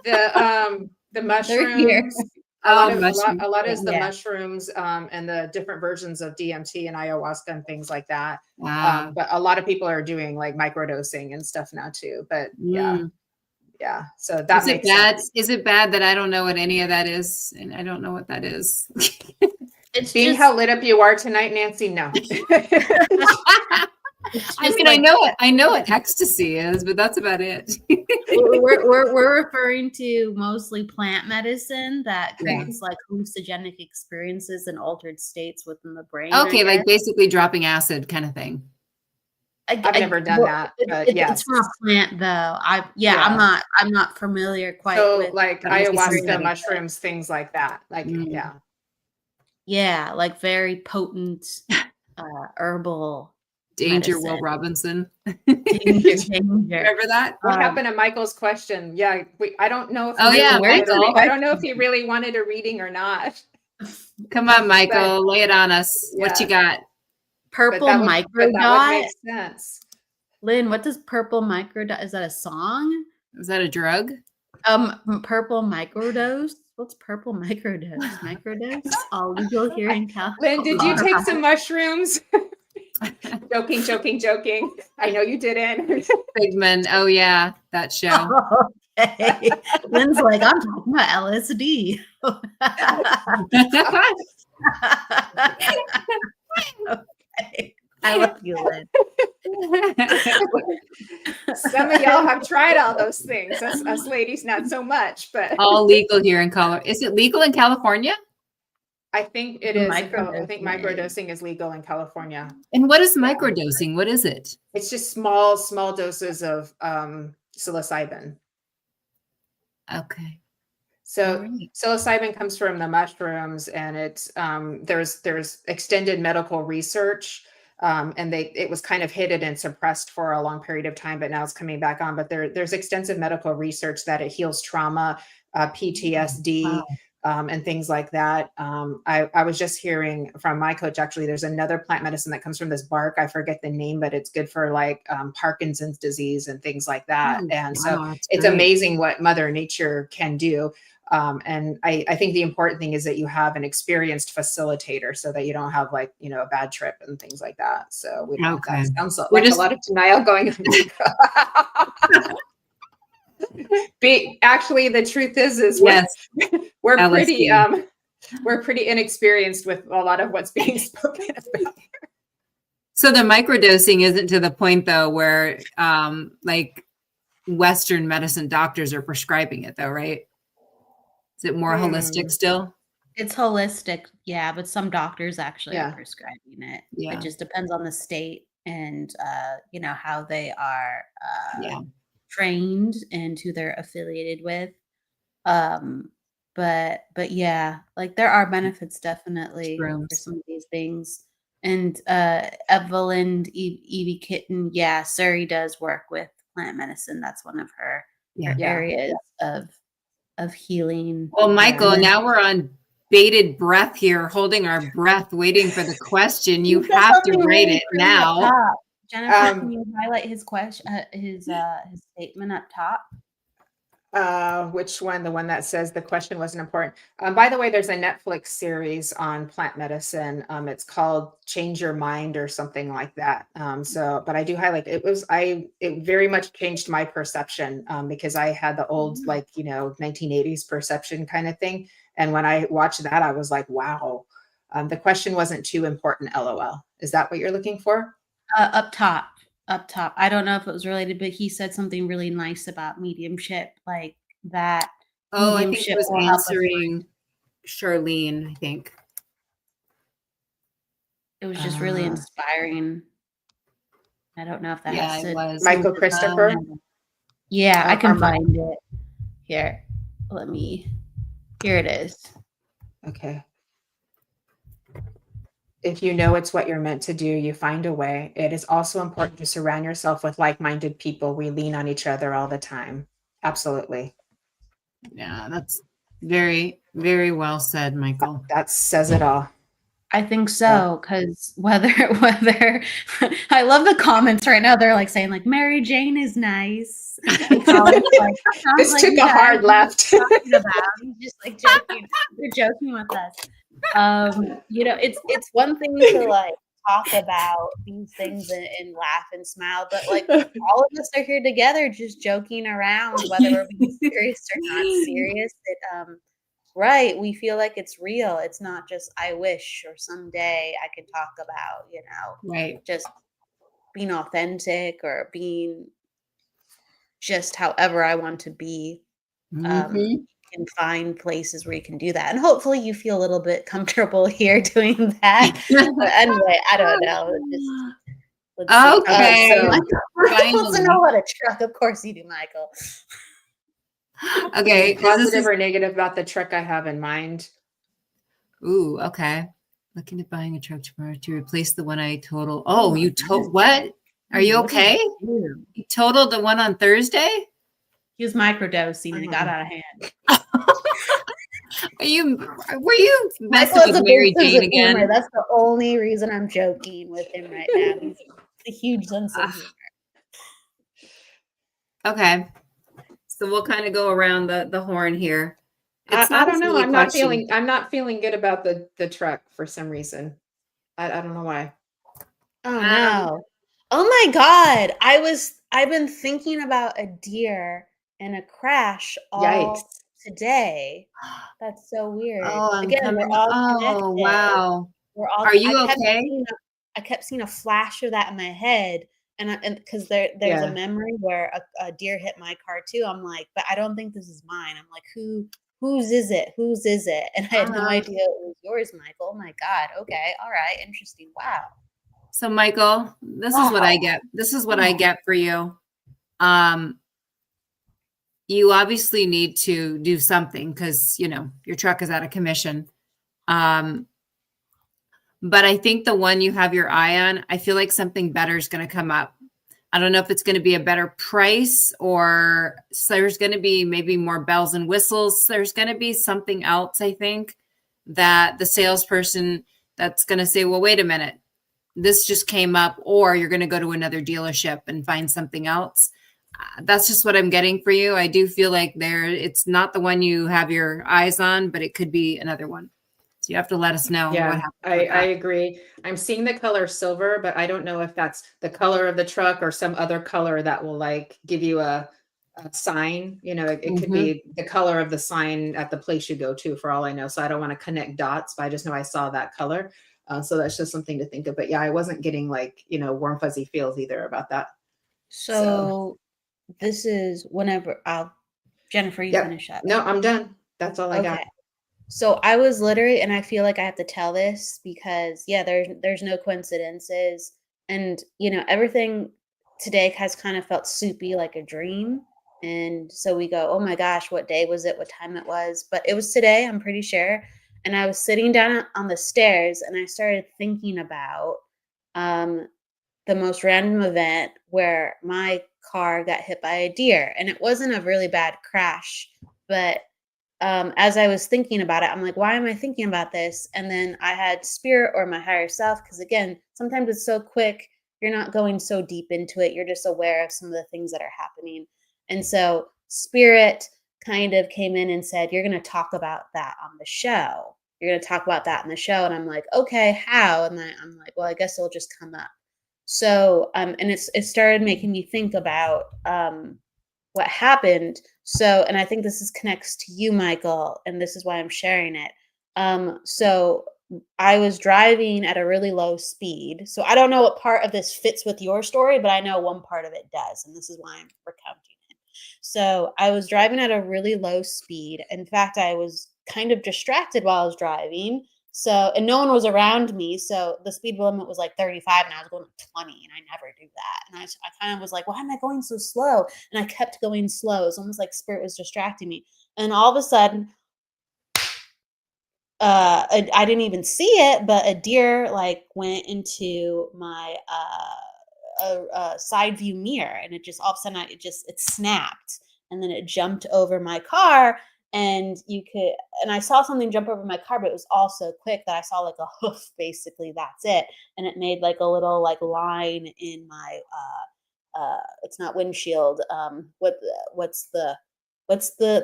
The mushrooms. A lot is the mushrooms and the different versions of DMT and ayahuasca and things like that. Wow. But a lot of people are doing like microdosing and stuff now too. But yeah. So that makes sense. Is it bad that I don't know what any of that is? And I don't know what that is. It's being how lit up you are tonight, Nancy. No. I know what ecstasy is, but that's about it. we're referring to mostly plant medicine that creates like hallucinogenic experiences and altered states within the brain. Okay, like basically dropping acid kind of thing. I've never done that, but it's from a plant though. I'm not familiar quite. So with like ayahuasca, mushrooms, things like that. Like yeah, like very potent herbal. Danger, medicine. Will Robinson. Danger. Remember that? What happened to Michael's question? Yeah, I don't know. Michael. I don't know if he really wanted a reading or not. Come on, Michael, lay it on us. Yeah. What you got? Purple microdot. That would make sense. Lynn, what does purple microdot? Is that a song? Is that a drug? Purple microdose. What's purple microdose? Microdose? All legal here in California. Lynn, did you take some mushrooms? Joking. I know you didn't. Bigman. Oh yeah, that show. Okay. Lynn's like, I'm talking about LSD. Okay. I love you, Lynn. Some of y'all have tried all those things. Us ladies, not so much, but All legal here in Colorado. Is it legal in California? I think it is. I Microdosing think microdosing is legal in California. And what is microdosing? What is it? It's just small doses of psilocybin. Okay. So Alright. psilocybin comes from the mushrooms, and it's there's extended medical research, and it was kind of hidden and suppressed for a long period of time, but now it's coming back on. But there's extensive medical research that it heals trauma, PTSD. Wow. And things like that. I was just hearing from my coach, actually, there's another plant medicine that comes from this bark. I forget the name, but it's good for like Parkinson's disease and things like that. And so it's amazing what Mother Nature can do. And I think the important thing is that you have an experienced facilitator so that you don't have like, a bad trip and things like that. So we don't Okay. that sounds like a lot of denial going on. Actually, the truth is yes, we're pretty inexperienced with a lot of what's being spoken about. So the microdosing isn't to the point though where like Western medicine doctors are prescribing it though, right? Is it more holistic still? It's holistic, yeah, but some doctors actually are prescribing it. Yeah. It just depends on the state and how they are trained and who they're affiliated with. But yeah, like there are benefits definitely for some of these things. And Evelyn Evie Kitten, Surrey does work with plant medicine. That's one of her areas of healing. Well, Michael, now we're on bated breath here, holding our breath, waiting for the question. You have to write it now. Jennifer, can you highlight his question, his statement up top? Which one? The one that says the question wasn't important. By the way, there's a Netflix series on plant medicine. It's called Change Your Mind or something like that. But I do highlight it very much changed my perception because I had the old 1980s perception kind of thing. And when I watched that, I was like, wow. The question wasn't too important, LOL. Is that what you're looking for? Up top. I don't know if it was related, but he said something really nice about mediumship, like that. Oh, I think it was answering Charlene, I think. It was just really inspiring. I don't know if that has to was Michael Christopher. Yeah, I can find it. Here it is. Okay. If you know it's what you're meant to do, you find a way. It is also important to surround yourself with like-minded people. We lean on each other all the time. Absolutely. Yeah, that's very, very well said, Michael. That says it all. I think so, because whether I love the comments right now. They're like saying like Mary Jane is nice. This took a hard left. He's just like joking. You're joking with us. It's one thing to like talk about these things and laugh and smile, but like all of us are here together just joking around, whether we're being serious or not serious. Right, we feel like it's real. It's not just I wish or someday I could talk about, right, just being authentic or being just however I want to be. You can find places where you can do that, and hopefully you feel a little bit comfortable here doing that. But anyway, I don't know. Let's okay. See. Michael wants to know what a truck. Of course you do, Michael. Okay, positive or negative about the truck I have in mind? Ooh, okay. Looking at buying a truck tomorrow to replace the one I totaled. Oh, you totaled what? Are you okay? You totaled the one on Thursday? He was microdosing and it got out of hand. Were you messing with Mary Jane again? Humor. That's the only reason I'm joking with him right now. He's a huge sense of humor. Okay. So we'll kind of go around the horn here. I don't know. I'm not feeling good about the truck for some reason. I don't know why. Oh no. Oh my God. I've been thinking about a deer and a crash Yikes. all today. That's so weird. Oh, I'm Again, we're coming. all Oh, connected. wow. We're all. Are you okay? I kept seeing a flash of that in my head, and because there's a memory where a deer hit my car too. I'm like, but I don't think this is mine. I'm like, whose is it? Whose is it? And I had no idea it was yours, Michael. Oh my God. Okay. All right. Interesting. Wow. So, Michael, this is what I get. This is what I get for you. You obviously need to do something because, you know, your truck is out of commission. But I think the one you have your eye on, I feel like something better is going to come up. I don't know if it's going to be a better price or there's going to be maybe more bells and whistles. There's going to be something else, I think, that the salesperson that's going to say, well, wait a minute, this just came up, or you're going to go to another dealership and find something else. That's just what I'm getting for you. I do feel like it's not the one you have your eyes on, but it could be another one. So you have to let us know what happened. I agree. I'm seeing the color silver, but I don't know if that's the color of the truck or some other color that will like give you a sign. You know, it could be the color of the sign at the place you go to, for all I know. So I don't want to connect dots, but I just know I saw that color. So that's just something to think of. But yeah, I wasn't getting like, you know, warm, fuzzy feels either about that. So this is whenever Jennifer, you finish up. No, I'm done. That's all I got. So I was literally, and I feel like I have to tell this because there's no coincidences. And, you know, everything today has kind of felt soupy like a dream. And so we go, oh my gosh, what day was it? What time it was? But it was today, I'm pretty sure. And I was sitting down on the stairs and I started thinking about the most random event where my car got hit by a deer. And it wasn't a really bad crash, but as I was thinking about it, I'm like, why am I thinking about this? And then I had spirit or my higher self, because again, sometimes it's so quick, you're not going so deep into it. You're just aware of some of the things that are happening. And so spirit kind of came in and said, you're going to talk about that on the show. You're going to talk about that in the show. And I'm like, okay, how? And I'm like, well, I guess it'll just come up. So, and it started making me think about, what happened. So, and I think this connects to you, Michael, and this is why I'm sharing it. So I was driving at a really low speed. So I don't know what part of this fits with your story, but I know one part of it does. And this is why I'm recounting it. So I was driving at a really low speed. In fact, I was kind of distracted while I was driving. So, and no one was around me. So the speed limit was like 35 and I was going 20 and I never do that. And I kind of was like, why am I going so slow? And I kept going slow. It was almost like spirit was distracting me. And all of a sudden, I didn't even see it, but a deer like went into my side view mirror, and it just all of a sudden it snapped, and then it jumped over my car. And I saw something jump over my car, but it was all so quick that I saw like a hoof, basically. That's it. And it made like a little like line in my it's not windshield. What's the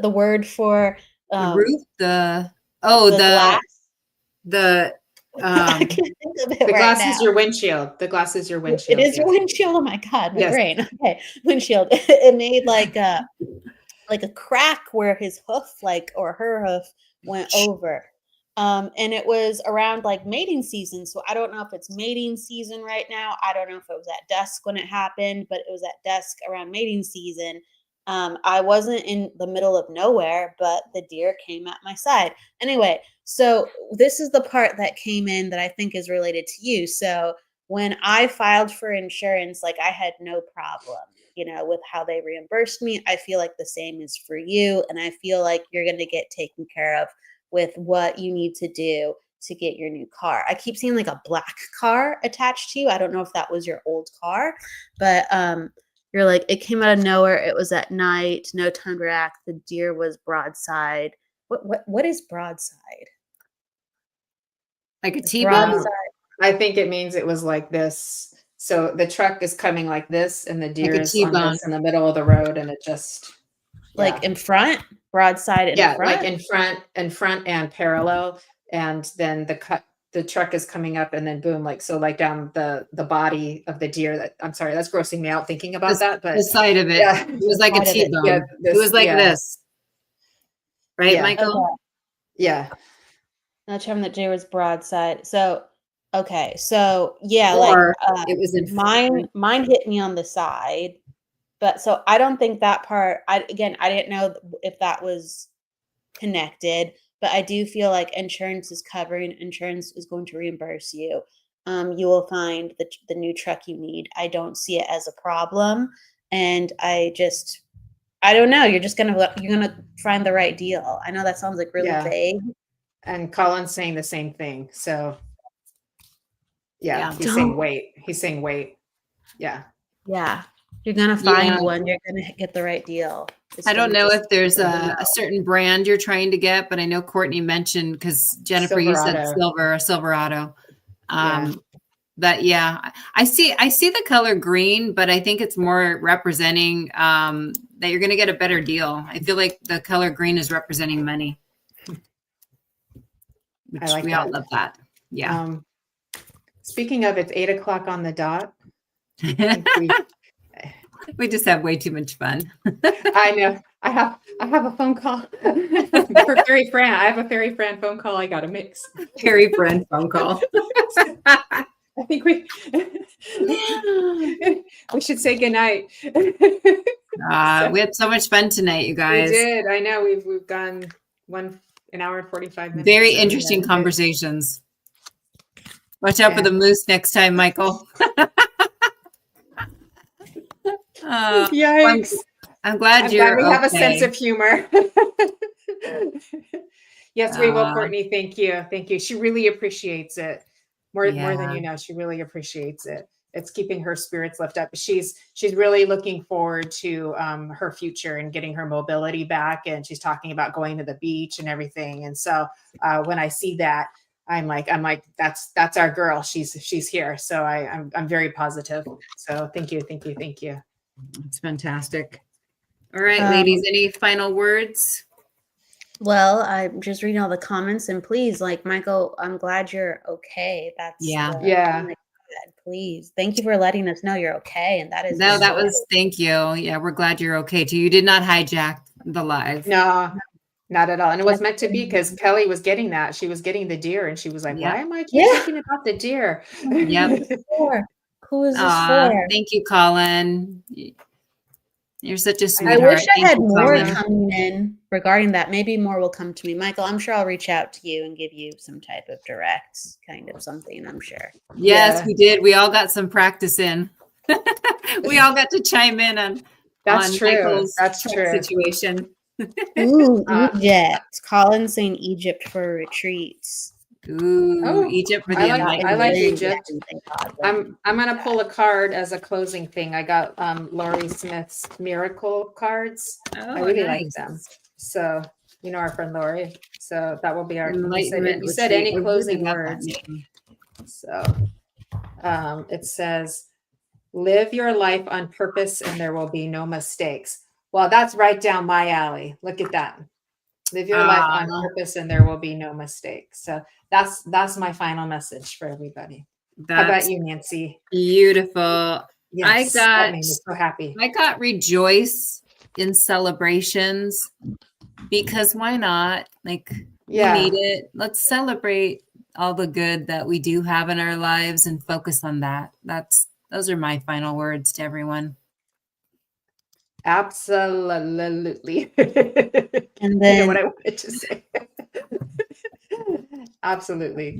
word for the roof? The glass. I can't think of it the glass now. Is your windshield. The glass is your windshield. It is your windshield. Oh my God, my brain. Okay, windshield. It made like a crack where his hoof, or her hoof, went over. And it was around like mating season. So I don't know if it's mating season right now. I don't know if it was at dusk when it happened, but it was at dusk around mating season. I wasn't in the middle of nowhere, but the deer came at my side. Anyway, so this is the part that came in that I think is related to you. So when I filed for insurance, like I had no problem, with how they reimbursed me. I feel like the same is for you. And I feel like you're going to get taken care of with what you need to do to get your new car. I keep seeing like a black car attached to you. I don't know if that was your old car, but you're like, it came out of nowhere. It was at night, no time to react. The deer was broadside. What is broadside? Like a T-bone? I think it means it was like this. So the truck is coming like this, and the deer is on this in the middle of the road, and it just like in front, broadside in front. Like in front and parallel, and then the the truck is coming up and then boom, like, so like down the body of the deer that, I'm sorry, that's grossing me out thinking about that, but the side of it, yeah. it was like a T-bone. Yeah, It was like this. Right, Yeah. Michael? Okay. Yeah. Not sure that deer was broadside. So, okay. So yeah, Or like it was in mine hit me on the side. But so I don't think that part, I didn't know if that was connected, but I do feel like insurance is covering, insurance is going to reimburse you. You will find the new truck you need. I don't see it as a problem. And I don't know. You're gonna find the right deal. I know that sounds like really vague. And Colin's saying the same thing. So Yeah. he's saying wait. He's saying wait. Yeah. Yeah. You're gonna find one. You're gonna get the right deal. I don't know if there's a certain brand you're trying to get, but I know Courtney mentioned, because Jennifer, you said Silverado. But yeah, I see the color green, but I think it's more representing that you're going to get a better deal. I feel like the color green is representing money. Which I like we all love that. Yeah. Speaking of, it's 8:00 on the dot. We just have way too much fun. I know. I have a phone call for Fairy Fran. I have a Fairy Fran phone call I got to mix. Fairy Fran phone call. I think we should say goodnight. We had so much fun tonight, you guys. We did. I know. We've gone an hour and 45 minutes. Very interesting conversations. Watch out for the moose next time, Michael. Yikes. I'm glad we have a sense of humor. Yes, we will, Courtney. Thank you. Thank you. She really appreciates it. More than you know. She really appreciates it. It's keeping her spirits lifted up. She's really looking forward to her future and getting her mobility back. And she's talking about going to the beach and everything. And so when I see that, I'm like, that's our girl. She's here. So I'm very positive. So thank you. It's fantastic. All right, ladies, any final words? Well, I'm just reading all the comments, and please, like, Michael, I'm glad you're okay. Please, thank you for letting us know you're okay. And that is thank you. Yeah, we're glad you're okay too. You did not hijack the live. No, not at all. And it was meant to be, because Kelly was getting that. She was getting the deer, and she was like, why am I thinking about the deer? Yep. Who is this for? Thank you, Colin. You're such a sweetheart. I wish I had more coming in regarding that. Maybe more will come to me. Michael, I'm sure I'll reach out to you and give you some type of direct kind of something, I'm sure. Yes, we did. We all got some practice in. We all got to chime in on Michael's situation. Ooh, Egypt. Colin's saying Egypt for retreats. Ooh, Egypt for the I like Egypt. I'm gonna pull a card as a closing thing. I got Laurie Smith's miracle cards. I really like them. So you know our friend Laurie. So that will be our enlightenment. You said any closing words. So it says, live your life on purpose and there will be no mistakes. Well, that's right down my alley. Look at that. Live your life on purpose and there will be no mistakes. So that's my final message for everybody. How about you, Nancy? Beautiful. Yes, that made me so happy. I got rejoice in celebrations, because why not? Like, we need it. Let's celebrate all the good that we do have in our lives and focus on that. Those are my final words to everyone. Absolutely. And then, you know what I wanted to say. Absolutely.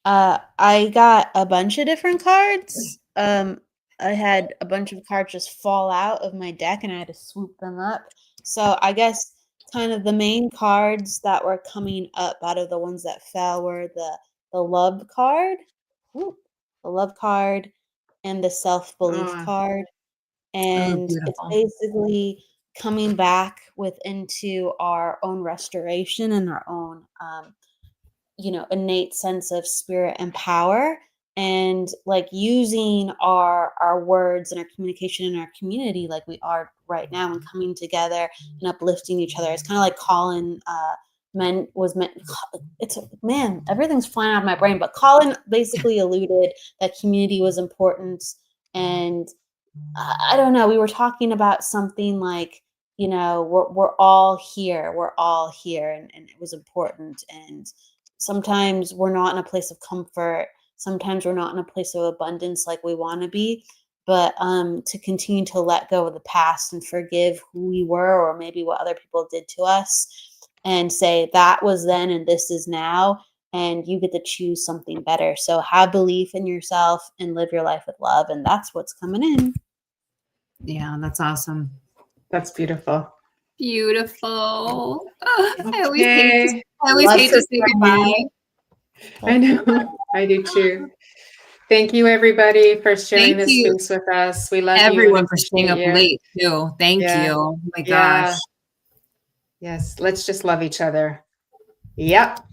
I got a bunch of different cards. I had a bunch of cards just fall out of my deck and I had to swoop them up. So I guess kind of the main cards that were coming up out of the ones that fell were the love card, the love card, and the self-belief card. And it's basically coming back into our own restoration and our own, innate sense of spirit and power, and like using our words and our communication in our community like we are right now, and coming together and uplifting each other. It's kind of like Colin it's man, everything's flying out of my brain, but Colin basically alluded that community was important. And I don't know, we were talking about something like, you know, we're all here, and it was important. And sometimes we're not in a place of comfort, sometimes we're not in a place of abundance like we want to be, but to continue to let go of the past and forgive who we were, or maybe what other people did to us, and say that was then and this is now, and you get to choose something better. So have belief in yourself and live your life with love, and that's what's coming in. Yeah, that's awesome. That's beautiful. Beautiful. Okay. I always hate to say goodbye. I know. I do too. Thank you, everybody, for sharing this space with us. We love everyone you. for staying up late too. Thank you. Oh my gosh. Yes. Let's just love each other. Yep.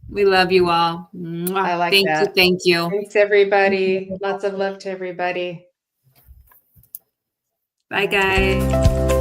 We love you all. Mwah. I like that. Thank you. Thanks, everybody. Lots of love to everybody. Bye, guys.